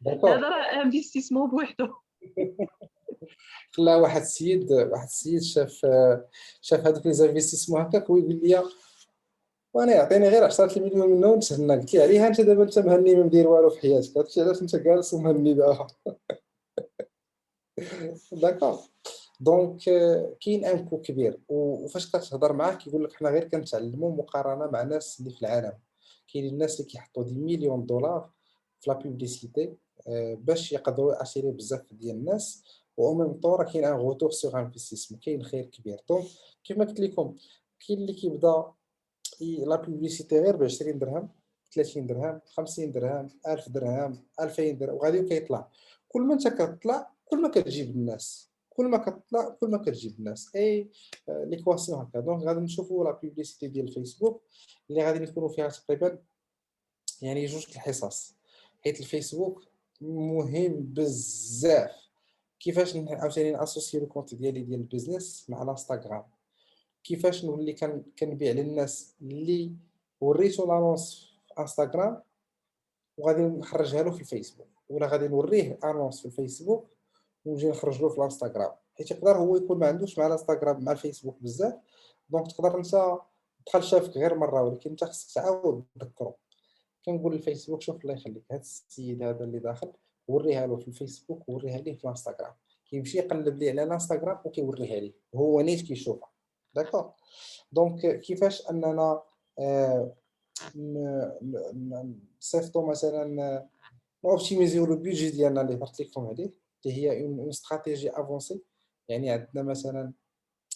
داكور. هذا راه انفستيسمون بوحدو. لا، واحد السيد شاف هذوك لي زانفيستيسمون هكاك ويقول لي وانا يعطيني غير 10 مليون منه ونتهنى. قلت ليه عليها انت دابا انت مهني ما مدير والو في حياتك، هادشي علاش انت جالس ومهني دابا. داكور. دونك كاين ان كو كبير وفاش كتهضر معاه كيقول لك حنا غير كنتعلموا مقارنه مع الناس اللي في العالم. كاينين الناس اللي كيحطوا دي مليون دولار في لا بوبليسيتي باش يقدروا اشيري بزاف ديال الناس، و ميم طون راه كاين ان غوتور سوغ انفستيسمون، كاين خير كبير. دونك كيما قلت لكم كاين اللي كيبدا لا بوبليسيتي غير ب 20 درهم 30 درهم 50 درهم 1000 درهم 2000 درهم وغادي كيطلع. كل ما انت كتطلع كل ما كتجيب الناس، كل ما كتطلع كل ما كتجيب الناس. اي ليكواسيون هكا. دونك غادي نشوفوا لا بوبليسيتي ديال الفيسبوك اللي غادي يكونوا فيها تقريبا يعني جوج الحصص، حيت الفيسبوك مهم بزاف. كيفاش عاوتاني ناسوسي لو كونت ديالي ديال البيزنس مع الانستغرام، كيفاش نولي كنبيع للناس اللي وريتو لانونس في انستغرام وغادي نخرجها له في الفيسبوك، ولا غادي نوريه انونس في الفيسبوك ونجي نخرج له في الانستغرام، حيت يقدر هو يكون ما عندوش مع الانستغرام مع الفيسبوك بزاف. دونك تقدر انت بحال شافك غير مره، ولكن انت خصك تعاود تذكرو. كنقول للفيسبوك شوف الله يخليك هاد السيد هذا اللي داخل وريها له في الفيسبوك ووريها ليه في الانستغرام، كيمشي يقلب ليه على الانستغرام وكيوريها ليه هو نيت كيشوفها. داكوغ. دونك كيفاش اننا نصيفطو مثلا نوبتيميزيو لو بيدجي ديالنا اللي هضرت لكم عليه، اللي هي اون استراتيجي افونسي. يعني عندنا مثلا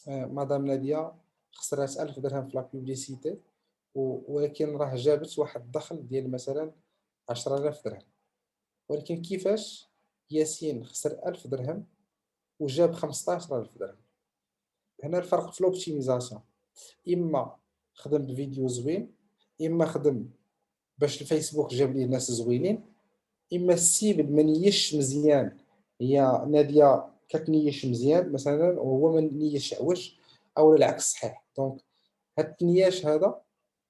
مدام نادية خسرات 1000 درهم في لا بوبليسيتي، ولكن راه جابت واحد الدخل ديال مثلا 10000 درهم. ولكن كيفاش ياسين خسر 1000 درهم وجاب 15000 درهم؟ هنا الفرق في لوبتيميزاسيون، اما خدم بفيديو زوين، اما خدم باش الفيسبوك جاب ليه ناس زوينين، اما السيبل ما نيش مزيان، هي ناديه كتنيش مزيان مثلا وهو ما نيش عوج، او العكس صحيح. دونك هاد التنياش هذا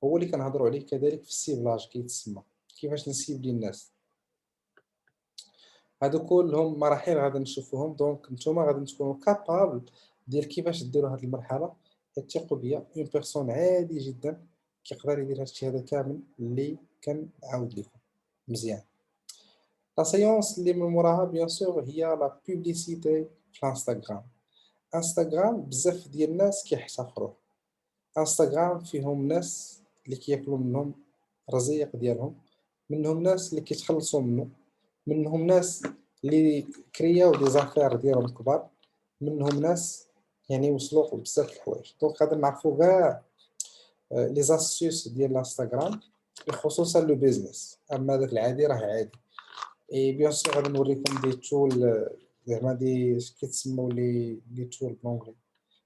هو اللي كنهضروا عليه كذلك في السيبلاج كيتسمى، كيفاش نسيبلي الناس. هادو كلهم مراحل غادي نشوفوهم. دونك نتوما غادي تكونوا كابابل ديال كيفاش ديروا هاد المرحله. ثقوا بيا اون بيرسون عادي جدا كيقدر يدير هادشي هذا كامل اللي كنعاود لكم مزيان. لا سيونس اللي من موراها بيان سور هي لا بوبليسيتي في الانستغرام. انستغرام بزاف ديال الناس كيحتقروه. انستغرام فيهم ناس اللي كياكلوا منهم الرزيق ديالهم، منهم ناس اللي كيتخلصوا منه، منهم ناس اللي كرياو دي زافير ديالهم كبار، منهم ناس يعني وصلوا بزاف الحوايج. دونك غادي نعرفوا كاع لي زاستيوس ديال الانستغرام خصوصا لو بيزنس. اما داك العادي راه عادي. اي بيان سور غادي نوريكم دي تول، زعما دي كيتسموا لي تول بالونغلي،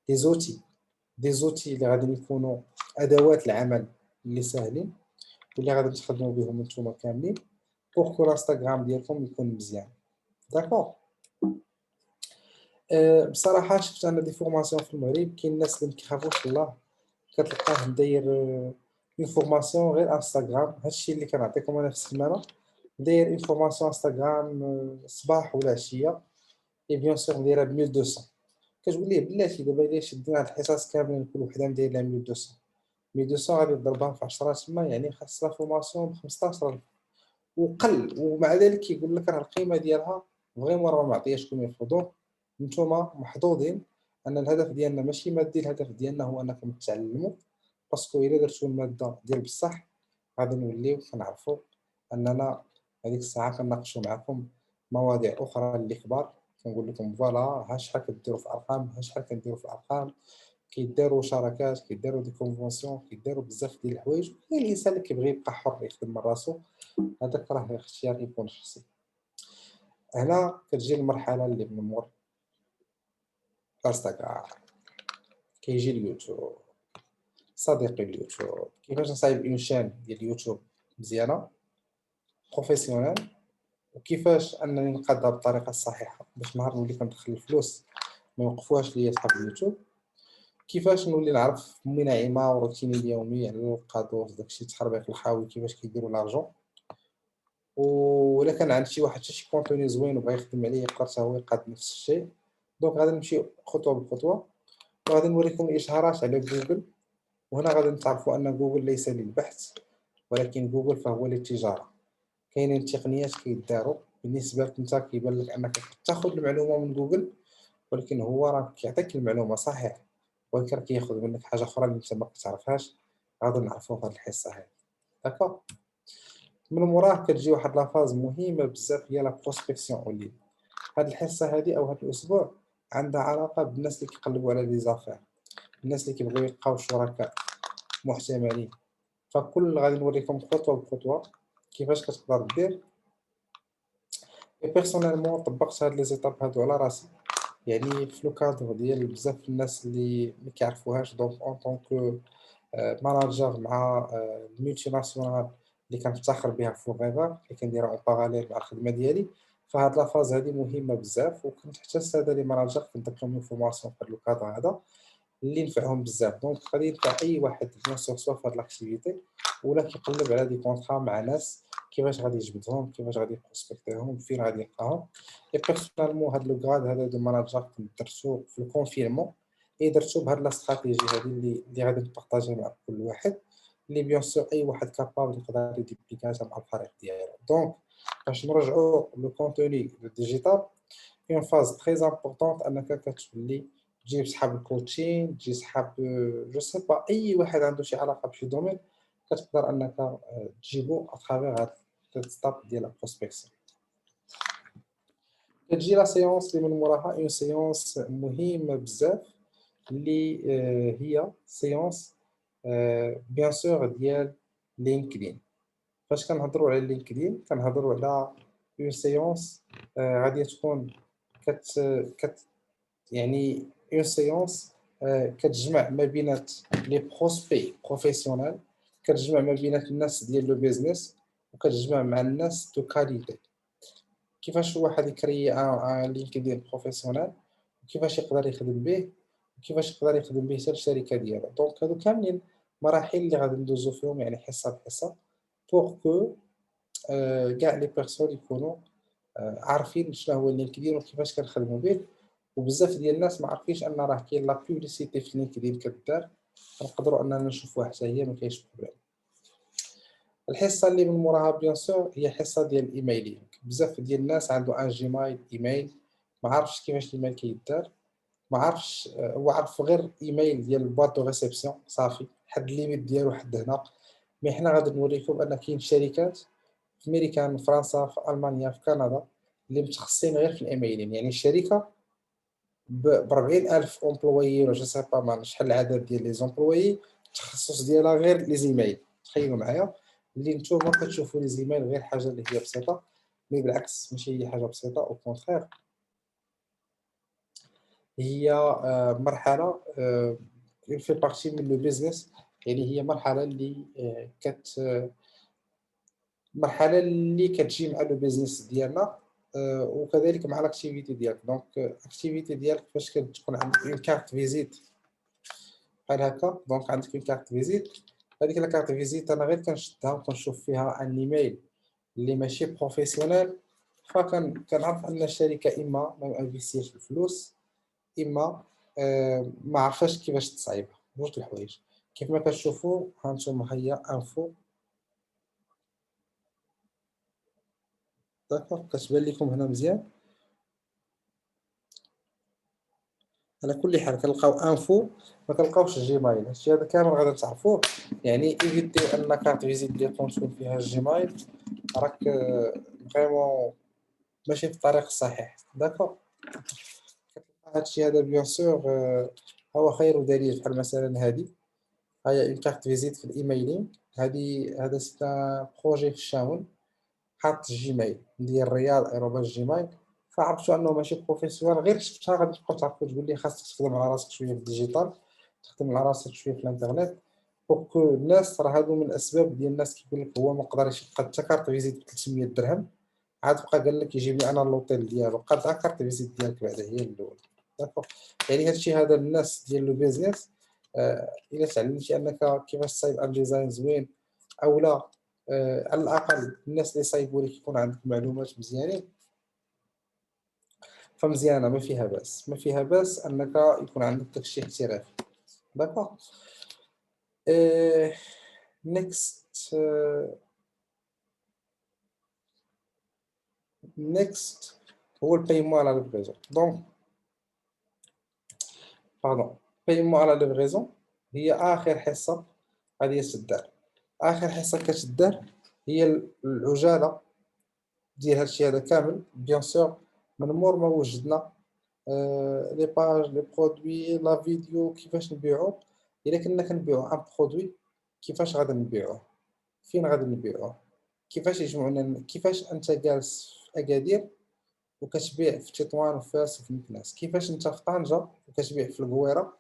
دي زوتي، دي زوتي اللي غادي يكونوا ادوات العمل اللي ساهلين واللي غادي تخدموا بهم نتوما كاملين بوغ كو الانستغرام ديالكم يكون مزيان. داكوغ. بصراحه شفت انا دي فورماسيون في المغرب، كاين الناس اللي مكيخافوش الله كتلقاه داير اون فورماسيون غير انستغرام. هادشي اللي كنعطيكم انا في السيمانه، داير اون فورماسيون انستغرام صباح ولا عشيه، اي بيان سور نديرها ب 1200. كتقول ليه بلاتي دابا الا شدينا هاد الحصص كاملين كل وحده ندير لها 1200، 1200 غادي تضربها في 10 تما، يعني خاص لا فورماسيون ب 15000 وقل. ومع ذلك كيقول لك راه القيمه ديالها فريمون راه ما معطياش كوم يفو. دونك نتوما محظوظين ان الهدف ديالنا ماشي مادي، الهدف ديالنا هو انكم تتعلموا، باسكو الا درتو الماده ديال بصح غادي نوليو كنعرفوا اننا هذيك الساعه كنناقشوا معكم مواضيع اخرى اللي كبار. كنقول لكم فوالا ها شحال كديروا في الارقام، ها شحال كنديروا في الارقام، كيداروا شراكات، كيداروا دي كونفونسيون، كيداروا بزاف ديال الحوايج. كاين الانسان اللي كيبغي يبقى حر يخدم من راسو، هذاك راه اختيار يكون شخصي. هنا كتجي المرحله اللي من مور انستغرام، كيجي اليوتيوب. صديقي اليوتيوب، كيفاش نصايب اون شان ديال اليوتيوب مزيانه بروفيسيونيل، وكيفاش انني نقادها بالطريقه الصحيحه باش نهار نولي كندخل الفلوس ما يوقفوهاش ليا صحاب اليوتيوب. كيفاش نولي نعرف امي نعيمه وروتيني اليومي على القادوس داكشي تخربيق الخاوي كيفاش كيديروا لارجون. ولا كان عند شي واحد شي كونتوني زوين وبغى يخدم عليه يقدر حتى هو يقاد نفس الشيء. دونك غادي نمشي خطوه بخطوه، وغادي نوريكم اشهارات على جوجل. وهنا غادي تعرفوا ان جوجل ليس للبحث ولكن جوجل فهو للتجاره. كاينين تقنيات كيداروا بالنسبه لك انت، كيبان لك انك تاخذ المعلومه من جوجل، ولكن هو راه كيعطيك المعلومه صحيح، ولكن كياخذ منك حاجه اخرى اللي انت ما كتعرفهاش. غادي نعرفوا في هذه الحصه هذه. داكوغ. من موراه كتجي واحد لافاز مهمه بزاف هي لا بروسبكسيون اون لين. هاد الحصه هذه او هاد الاسبوع عندها علاقه بالناس اللي كيقلبوا على لي زافير، الناس اللي كيبغيو يلقاو شركاء محتملين. فكل غادي نوريكم خطوه بخطوه كيفاش كتقدر دير. بيرسونيلمون طبقت هاد لي زيتاب هادو على راسي، يعني في لو كادر ديال بزاف الناس اللي ما كيعرفوهاش. دونك اون طونكو ماناجر مع المولتي ناسيونال اللي كنفتخر بها في فوغيفر اللي كنديرها اون باراليل مع الخدمه ديالي. فهاد لا فاز هادي مهمه بزاف، وكنت حتى الساده لي ماناجر كنت درت لهم فورماسيون في هاد الكادر هذا اللي نفعهم بزاف. دونك غادي ينفع اي واحد بيان سور سوا في هاد لاكتيفيتي ولا كيقلب على دي كونطرا مع ناس كيفاش غادي يجبدهم، كيفاش غادي يبروسبكتيهم، فين غادي يلقاهم. اي بيرسونالمون هاد لو غراد هذا دو ماناجر كنت درتو في الكونفينمون، درتو بهاد لا استراتيجي هادي اللي غادي نبارطاجي مع كل واحد، اللي بيان سور اي واحد كابابل يقدر يديبليكاها مع الفريق ديالو. دونك باش نرجعوا لو كونتوني ديجيتال، اون فاز تري امبورطونط انك كتولي تجيب صحاب الكوتشين، تجي صحاب جو سي با اي واحد عنده شي علاقه بشي دومين كتقدر انك تجيبو اترافيغ هاد ستاب ديال لا بروسبكسيون. كتجي لا سيونس اللي من موراها اون سيونس مهمه بزاف اللي هي سيونس بيان سور ديال لينكدين. فاش كنهضروا على لينكدين كنهضروا على اون سيونس غادي تكون كت يعني اون سيونس كتجمع ما بينات لي بروسبي بروفيسيونيل، كتجمع ما بينات الناس ديال لو بيزنس، وكتجمع مع الناس دو كاليتي. كيفاش واحد يكري ان لينكدين بروفيسيونيل، وكيفاش يقدر يخدم به، وكيفاش يقدر يخدم به حتى الشركه ديالو. دونك هادو كاملين مراحل اللي غادي ندوزو فيهم يعني حصه بحصه بور كو كاع لي بيرسون يكونوا عارفين شنو هو لينكدين وكيفاش كنخدموا به. وبزاف ديال الناس ما عارفينش ان راه كاين لا بوبليسيتي في لينكدين كدار، نقدروا اننا نشوفوها حتى هي ما كاينش بروبليم. الحصه اللي من موراها بيان سور هي حصه ديال الايميلينغ. بزاف ديال الناس عنده ان جيميل ايميل ما عارفش كيفاش الايميل كيدار، ما عارفش هو عارف غير ايميل ديال البواط دو ريسبسيون صافي، حد الليميت ديالو حد هنا. مي حنا غادي نوريكم ان كاين شركات في امريكان، في فرنسا، في المانيا، في كندا اللي متخصصين غير في الايميلين. يعني الشركه ب 40000 امبلويي ولا جو سي با ما شحال العدد ديال لي زومبلويي، التخصص ديالها غير لي زيميل. تخيلوا معايا اللي نتوما كتشوفوا لي زيميل غير حاجه اللي هي بسيطه، مي بالعكس ماشي هي حاجه بسيطه، او كونترير هي مرحله في بارتي من لو بيزنس. يعني هي مرحله اللي مرحله اللي كتجي مع لو بيزنس ديالنا وكذلك مع لاكتيفيتي ديالك. دونك الاكتيفيتي ديالك فاش كتكون عندك اون كارت فيزيت بحال هكا، دونك عندك اون كارت فيزيت، هذيك لا كارت فيزيت انا غير كنشدها وكنشوف فيها ان ايميل اللي ماشي بروفيسيونيل، فكنعرف ان الشركه اما ما انفيستيش الفلوس، اما ما عرفاش كيفاش تصايبها. جوج الحوايج كيف ما كتشوفوا هانتوما هي انفو. داكوغ كتبان لكم هنا مزيان. على كل حال كنلقاو انفو ما كنلقاوش الجيميل. هادشي هذا كامل غادي تعرفوه. يعني ايفيتيو ان كارت فيزيت ديالكم تكون فيها الجيميل، راك فريمون ماشي في الطريق الصحيح. داكوغ كتلقى هادشي هذا بيان سور هو خير دليل. بحال مثلا هادي هي اون كارت فيزيت في الايميلينغ. هذا سي ان بروجي في الشاون حاط الجيميل ديال رياض @gmail. فعرفتوا انه ماشي بروفيسيونيل، غير شفتها غادي تبقاو تعرفوا تقول لي خاصك تخدم على راسك شويه في الديجيتال، تخدم على راسك شويه في الانترنت. دونك الناس راه هادو من الاسباب ديال الناس كيقول لك هو ما قدرش يبقى حتى كارت فيزيت ب 300 درهم، عاد بقى قال لك يجيب لي انا اللوطيل ديالو، قاد عا كارت فيزيت ديالك بعدا هي الاولى. داكوغ يعني هادشي هذا الناس ديال لو بيزنس الا تعلمتي انك كيفاش تصايب ان ديزاين زوين او لا على الاقل الناس اللي صايبوا لك يكون عندك معلومات مزيانين، فمزيانه ما فيها باس. ما فيها باس انك يكون عندك داكشي احترافي. داكوغ نيكست هو البايمون على ليفريزون. دونك باردون بايمون على ليفريزون هي اخر حصه غادي تدار. اخر حصه كتدار هي العجاله ديال هادشي هذا كامل. بيان سور من مور ما وجدنا لي باج لي برودوي لا فيديو كيفاش نبيعو. الا كنا كنبيعو ان برودوي كيفاش غادي نبيعوه، فين غادي نبيعوه، كيفاش يجمعونا، كيفاش انت جالس في اكادير وكتبيع في تطوان وفي فاس وفي مكناس، كيفاش انت في طنجة وكتبيع في القويرة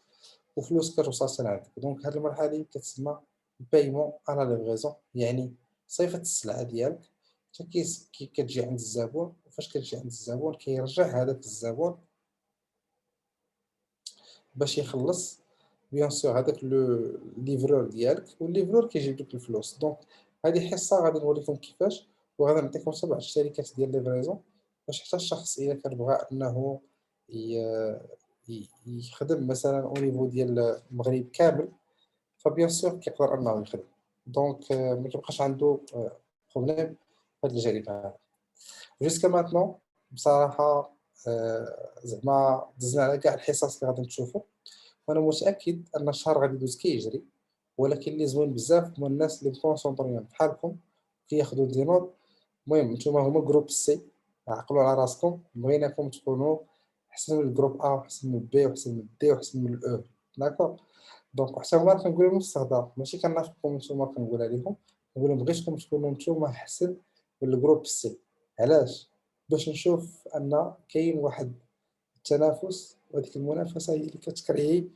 وفلوس كتوصل عندك. دونك هاد المرحله اللي كتسمى بايمون على ليفريزون. يعني صيفط السلعه ديالك حتى كتجي عند الزبون، وفاش كتجي عند الزبون كيرجع هذاك الزبون باش يخلص بيان سور هذاك لو ليفرور ديالك، والليفرور كيجيب لك الفلوس. دونك هذه حصه غادي نوريكم كيفاش، وغادي نعطيكم 7 الشركات ديال ليفريزون باش حتى الشخص الا كان بغى انه يخدم مثلا او نيفو ديال المغرب كامل، فبيان سور كيقدر انه يخدم. دونك ما كيبقاش عنده بروبليم هاد الجريمه هذا. جوسكا ماتنون بصراحه زعما دزنا على كاع الحصص اللي غادي نشوفوا، وانا متاكد ان الشهر غادي يدوز كيجري، ولكن اللي زوين بزاف هما الناس اللي مكونسونطريين بحالكم كياخذوا دي نوت. المهم نتوما هما جروب سي، عقلوا على راسكم، بغيناكم تكونوا احسن من الجروب ا وحسن من بي وحسن من دي وحسن من الاو. داكور، دونك حتى هما كنقول لهم استخدام، ماشي كنافقكم نتوما كنقولها لكم، كنقول لهم بغيتكم تكونوا نتوما احسن من الجروب سي. علاش؟ باش نشوف ان كاين واحد التنافس، وهذيك المنافسه هي اللي كتكري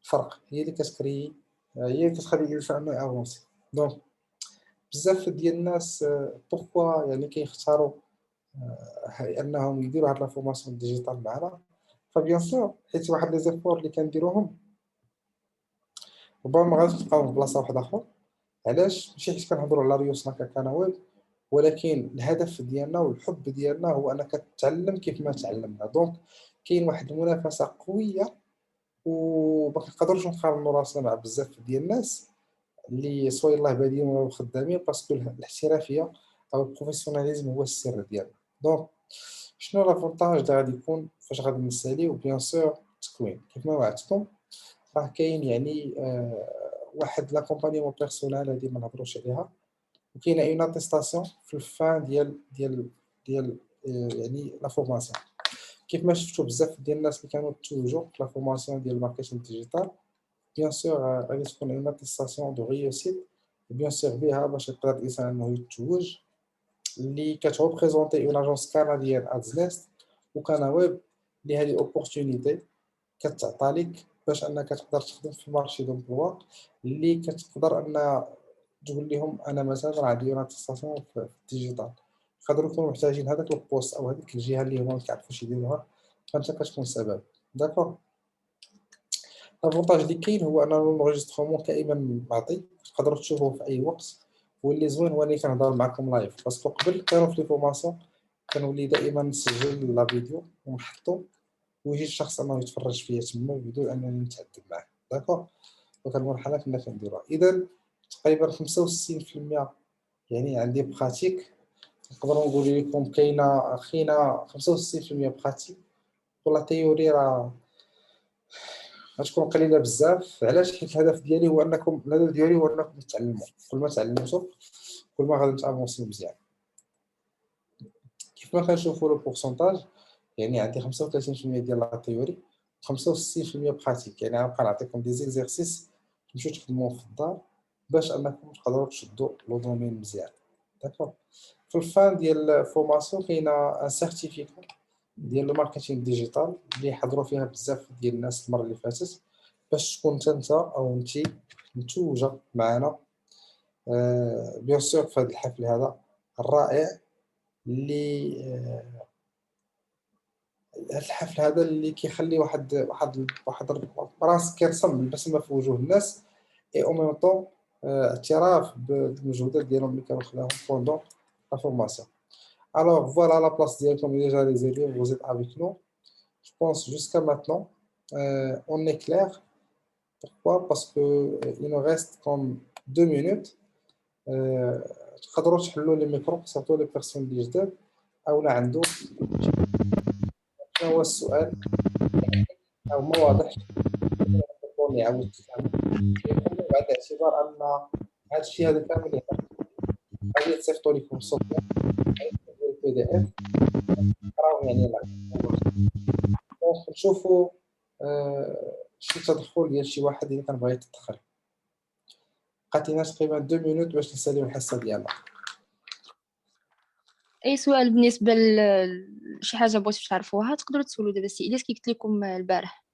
الفرق، هي اللي كتكري، هي اللي كتخلي الانسان انه يافونسي. دونك بزاف ديال الناس بوركوا يعني كيختاروا انهم يديروا هاد لا فورماسيون ديجيتال معنا، فبيان سور حيت واحد لي زيفور اللي كنديروهم ربما ما غاديش تلقاوهم في بلاصه واحده اخرى. علاش؟ ماشي حيت كنهضروا على ريوسنا ككنواب، ولكن الهدف ديالنا والحب ديالنا هو انك تتعلم كيف ما تعلمنا. دونك كاين واحد المنافسه قويه، وما كنقدروش نقارنوا راسنا مع بزاف ديال الناس اللي سوا يلاه بادين ولا خدامين، باسكو الاحترافيه او البروفيسيوناليزم هو السر ديالنا. دونك شنو لافونتاج اللي غادي يكون فاش غادي نساليو؟ بيان سور التكوين كيف ما وعدتكم، راه كاين يعني واحد لاكومبانيمون بيرسونيل هادي ما نهضروش عليها، وكاينه اون اتيستاسيون في الفان ديال يعني لا فورماسيون. كيف ما شفتوا بزاف ديال الناس اللي كانوا توجو في لا فورماسيون ديال الماركتينغ ديجيتال، بيان سور غادي تكون اون اتيستاسيون دو ريوسيت، بيان سور بها باش يقدر الانسان انه يتوج، اللي كتريبريزونتي اون اجونس كنديان ادزنيست وكنويب، اللي هذه اوبورتونيتي كتعطى لك باش انك تقدر تخدم في مارشي دومبلوا، اللي كتقدر ان تقول لهم انا مثلا راه عندي اون اتيستاسيون في الديجيتال، يقدروا يكونوا محتاجين هذاك البوست او هذيك الجهه اللي هما ما كيعرفوش يديروها، فانت كتكون سبب. داكور، الافونتاج اللي كاين هو ان لونجسترومون كائما معطي، تقدروا تشوفوه في اي وقت، واللي زوين هو اللي كنهضر معكم لايف، باسكو قبل كانوا في لي فورماسيون كنولي دائما نسجل لا فيديو ونحطو ويجي الشخص انه يتفرج فيا تما بدون انني نتعدل معاه. داكور، دونك المرحله كنا كنديروها. اذا تقريبا 65% يعني عندي براتيك، نقدروا نقول لكم كاينه 65% براتيك، ولا تيوري راه غتكون قليله بزاف. علاش؟ حيت الهدف ديالي هو انكم تتعلموا، كل ما تعلمتوا كل ما غادي تافونسيو مزيان. كيف ما كنشوفوا لو بورسونتاج، يعني عندي 35% ديال لا تيوري 65% براتيك، يعني غنبقى نعطيكم دي زيكزارسيس تمشيو تخدموهم في الدار باش انكم تقدروا تشدوا لو دومين مزيان. داكور، في الفان ديال الفورماسيون كاينه ان سيرتيفيكا ديال لو ماركتينغ ديجيتال اللي حضروا فيها بزاف ديال الناس المره اللي فاتت، باش تكون انت او انتي متوجه معنا بيان سور في هذا الحفل هذا الرائع، اللي هذا الحفل هذا اللي كيخلي واحد راس كيرسم البسمه في وجوه الناس، اي او ميم طون اعتراف بالمجهودات ديالهم اللي كانوا خداهم بوندون لا فورماسيون. Alors voilà la place directement déjà réservée, vous êtes avec nous. Je pense jusqu'à maintenant, on est clair. Pourquoi? Parce que il nous reste comme 2 minutes. تقدروا تحلوا لي ميكرو سيرتو لي بيرسون اللي جداد او لا عنده شنو هو السؤال او ما واضحش يعاود يعاود بعد الاعتبار ان هذا الشيء هذا كامل غادي يتصيفطوا لكم الصوتيات البي دي اف راهو يعني نشوفوا شي تدخل ديال شي واحد اللي كان بغا يتدخل. بقاتينا تقريبا 2 مينوت باش نساليو الحصه ديالنا. اي سؤال بالنسبه لشي حاجه بغيتو تعرفوها تقدروا تسولوا دابا السي الياس كي قلت لكم البارح.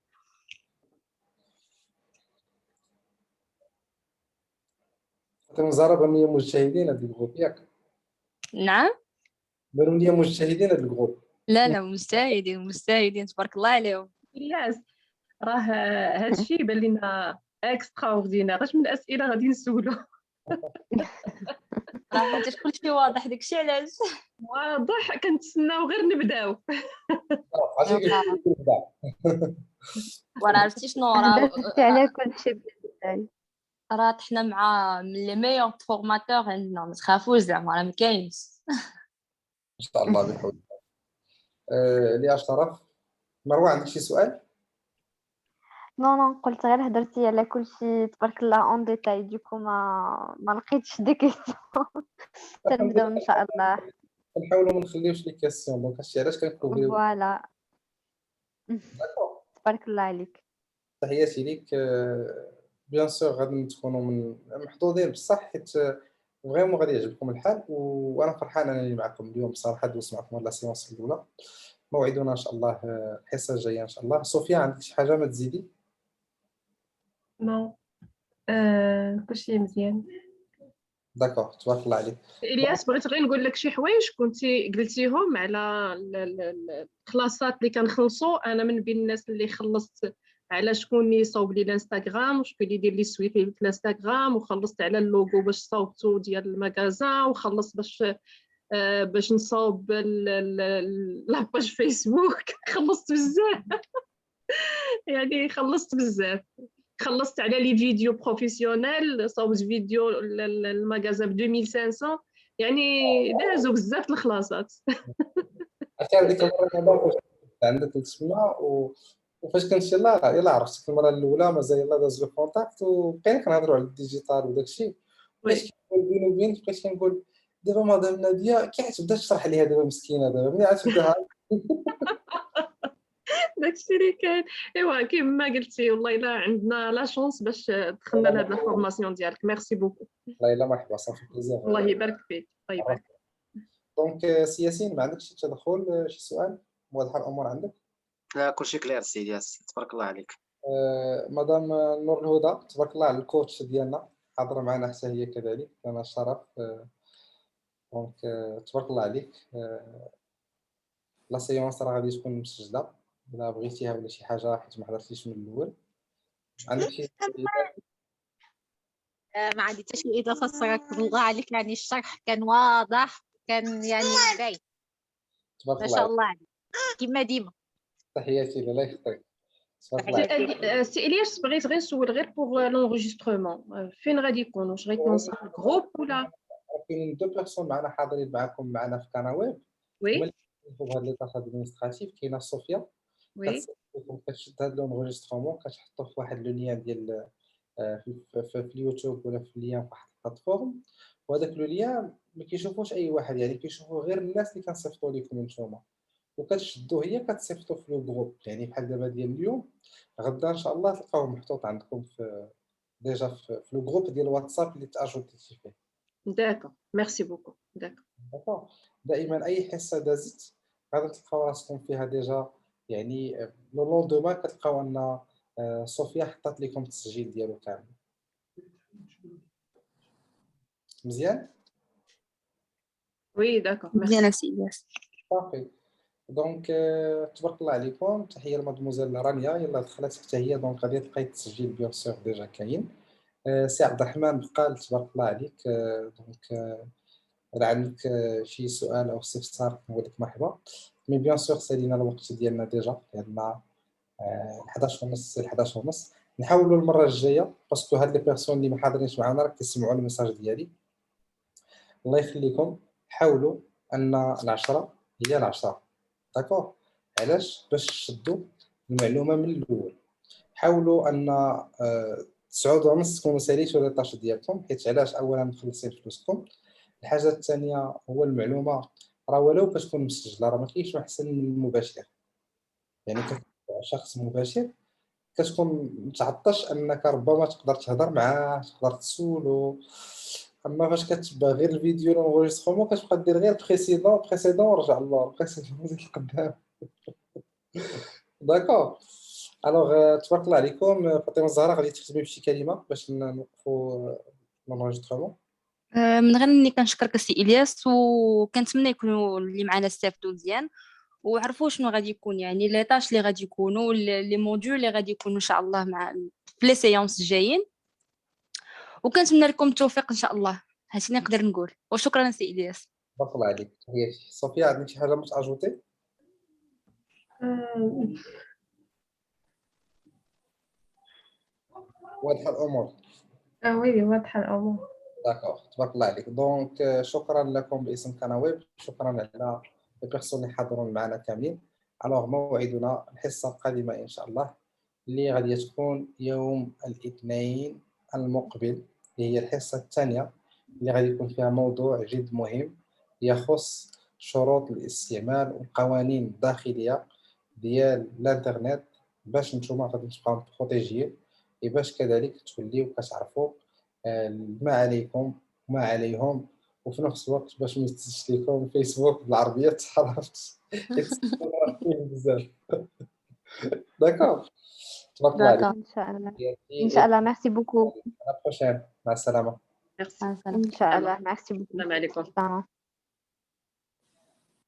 فاطمه الزهراء بانوا لي مجتهدين هاد الجروب ياك، نعم. بانوا لي مجتهدين هاد الجروب. لا لا، مجتهدين تبارك الله عليهم. الياس راه هذا الشيء يبان لنا اكسترا اوردينير. اش من اسئله غادي نسولو؟ راه حيت كلشي واضح، داكشي علاش. واضح، كنتسناو غير نبداو. عرفتي كيف نبدا؟ وراه عرفتي شنو، درتي على كل شيء بالديتاي. راه طحنا مع من لي ميور فورماتور عندنا، ما تخافوش زعما راه ما كاينش. ان شاء الله بحول الله. اللي اشرف مروه عندك شي سؤال؟ نو قلت غير هدرتي على كل شيء تبارك الله اون ديتاي، ديكو ما لقيتش دي كيسيون. تنبداو ان شاء الله. كنحاولوا ما نخليوش لي كيسيون، دونك هادشي علاش كنكوفريو. فوالا. تبارك الله عليك. تحياتي ليك. بيان سور غادي تكونوا من محظوظين بصح، حيت فريمون غادي يعجبكم الحال، وانا فرحان انني معكم اليوم بصراحه. دوزت معكم لا سيونس الاولى. موعدنا ان شاء الله الحصه الجايه ان شاء الله. صوفيا عندك شي حاجه ما تزيدي؟ نو كلشي مزيان. داكور تبارك الله عليك. الياس بغيت غير نقول لك شي حوايج كنتي قلتيهم على الكلاسات اللي كنخلصوا. انا من بين الناس اللي خلصت على شكون يصاوب لي الانستغرام وشكون اللي يدير لي سويفي في الانستغرام، وخلصت على اللوغو باش صاوبتو ديال المغازان، وخلصت باش نصاوب لاباج فيسبوك. خلصت بزاف. يعني خلصت بزاف. خلصت على لي فيديو بروفيسيونيل، صوبت فيديو المغازا ب 2500. يعني دازوا بزاف الخلاصات. عرفتي هذيك المره اللي عندك تسمى وفاش كنت يلا عرفتك المره الاولى مازال يلا داز لو كونتاكت، وبقينا كنهضروا على الديجيتال وداك الشيء. بقيت كنقول بيني وبينك، بقيت كنقول دابا مدام ناديه كي عتبدا تشرح ليها دابا مسكينه، دابا ملي عتبدا داكشي اللي كاين. ايوا كيما قلتي والله الا عندنا لا شونس باش دخلنا لهاد لا فورماسيون ديالك. ميرسي بوكو. الله يلا مرحبا صافي بليزير. الله يبارك فيك. الله يبارك. دونك سي ياسين ما عندكش شي تدخل شي سؤال؟ واضحه الامور عندك؟ لا كلشي كلير سي الياس، تبارك الله عليك. مدام نور الهدى تبارك الله على الكوتش ديالنا، حاضره معنا حتى هي كذلك، لنا الشرف. دونك تبارك الله عليك. لا سيونس راه غادي تكون مسجله الا بغيتيها ولا شي حاجه، حيت ما حضرتيش من الاول. عندك شي ما عندي حتى شي اضافه الصراحه. الله عليك، يعني الشرح كان واضح، كان يعني باين. تبارك ما الله شاء عليك. الله عليك كما ديما. تحياتي الله يخطيك. تبارك الله عليك. سي الياس بغيت غير نسول غير بوغ لونغيسترومون، فين غادي يكون؟ واش غيكون صافي الجروب ولا؟ كاينين دو بيرسون معنا حاضرين معنا في كناويب، وي هما اللي كيشوفوا هاد لي طاش ادمينستراتيف. كاينه صوفيا وي كتشد هاد لونغيسترومون كتحطو في واحد لو لين ديال في اليوتيوب ولا في ليان في واحد البلاتفورم، وهذاك لو ليان ما كيشوفوش اي واحد، يعني كيشوفوا غير الناس اللي كنصيفطوا لكم نتوما، وكتشدوا هي كتصيفطوا في لو جروب. يعني بحال دابا ديال اليوم، غدا ان شاء الله تلقاوه محطوط عندكم في ديجا في لو جروب ديال الواتساب اللي تاجوتي فيه. داكور. ميرسي بوكو. داكور. دائما اي حصه دازت غادي تلقاو راسكم فيها ديجا، يعني لو لوندومان كتلقاو ان صوفيا حطات لكم التسجيل ديالو كامل. مزيان. وي داكور. مزيان سي الياس. صافي. دونك تبارك الله عليكم. تحيه لمادموزيل رانيا، يلا دخلت حتى هي، دونك غادي تلقاي التسجيل بيان سور ديجا كاين. سي عبد الرحمن بقال تبارك الله عليك. دونك الا عندك شي سؤال او استفسار نقول لك مرحبا. مي بيان سور سالينا الوقت ديالنا ديجا، عندنا 11:30 نحاولوا المره الجايه باسكو هاد لي بيرسون اللي ما حاضرينش معنا راه كيسمعوا الميساج ديالي. الله يخليكم حاولوا ان العشرة هي العشرة. داكور. علاش؟ باش تشدوا المعلومه من الاول. حاولوا ان 9:30 تكونوا ساليتوا لي طاش ديالكم، حيت علاش؟ اولا مخلصين فلوسكم. الحاجه الثانيه هو المعلومه راه ولو كتكون مسجله راه ما كاينش احسن من المباشر. يعني كتكون شخص مباشر كتكون متعطش انك ربما تقدر تهضر معاه، تقدر تسولو. اما فاش كتبع غير الفيديو لونغيسترومون كتبقى دير غير بريسيدون ورجع اللور بريسيدون زيد لقدام. داكور. الوغ تبارك الله عليكم. فاطمه الزهراء غادي تختمي بشي كلمه باش نوقفوا لونغيسترومون. من غير اني كنشكرك السي الياس، وكنتمنى يكونوا اللي معنا استافدوا مزيان وعرفوا شنو غادي يكون يعني لي طاش اللي غادي يكونوا لي موديول اللي غادي يكونوا ان شاء الله مع في لي سيونس الجايين، وكنتمنى لكم التوفيق ان شاء الله. هادشي نقدر نقول، وشكرا سي الياس. بارك الله عليك. تحياتي. صوفيا عندك شي حاجه باش اجوتي؟ واضحه الامور. وي واضحة الأمور. داكوغ، تبارك الله عليك. دونك شكرا لكم باسم كنويب، شكرا على لي بيرسون اللي حضروا معنا كاملين. الوغ موعدنا الحصه القادمه ان شاء الله اللي غادي تكون يوم الاثنين المقبل، اللي هي الحصه الثانيه اللي غادي يكون فيها موضوع جد مهم يخص شروط الاستعمال والقوانين الداخليه ديال الانترنت باش نتوما غادي تبقاو بروتيجي، باش كذلك توليو كتعرفوا ما عليكم وما عليهم، وفي نفس الوقت باش ما يتزيدش لكم فيسبوك بالعربيه تحرفت بزاف. داكوغ، تبارك الله عليك. ان شاء الله. ان شاء الله. ميرسي بوكو. مع السلامه. ميرسي. ان شاء الله. ميرسي بوكو. السلام عليكم. السلام.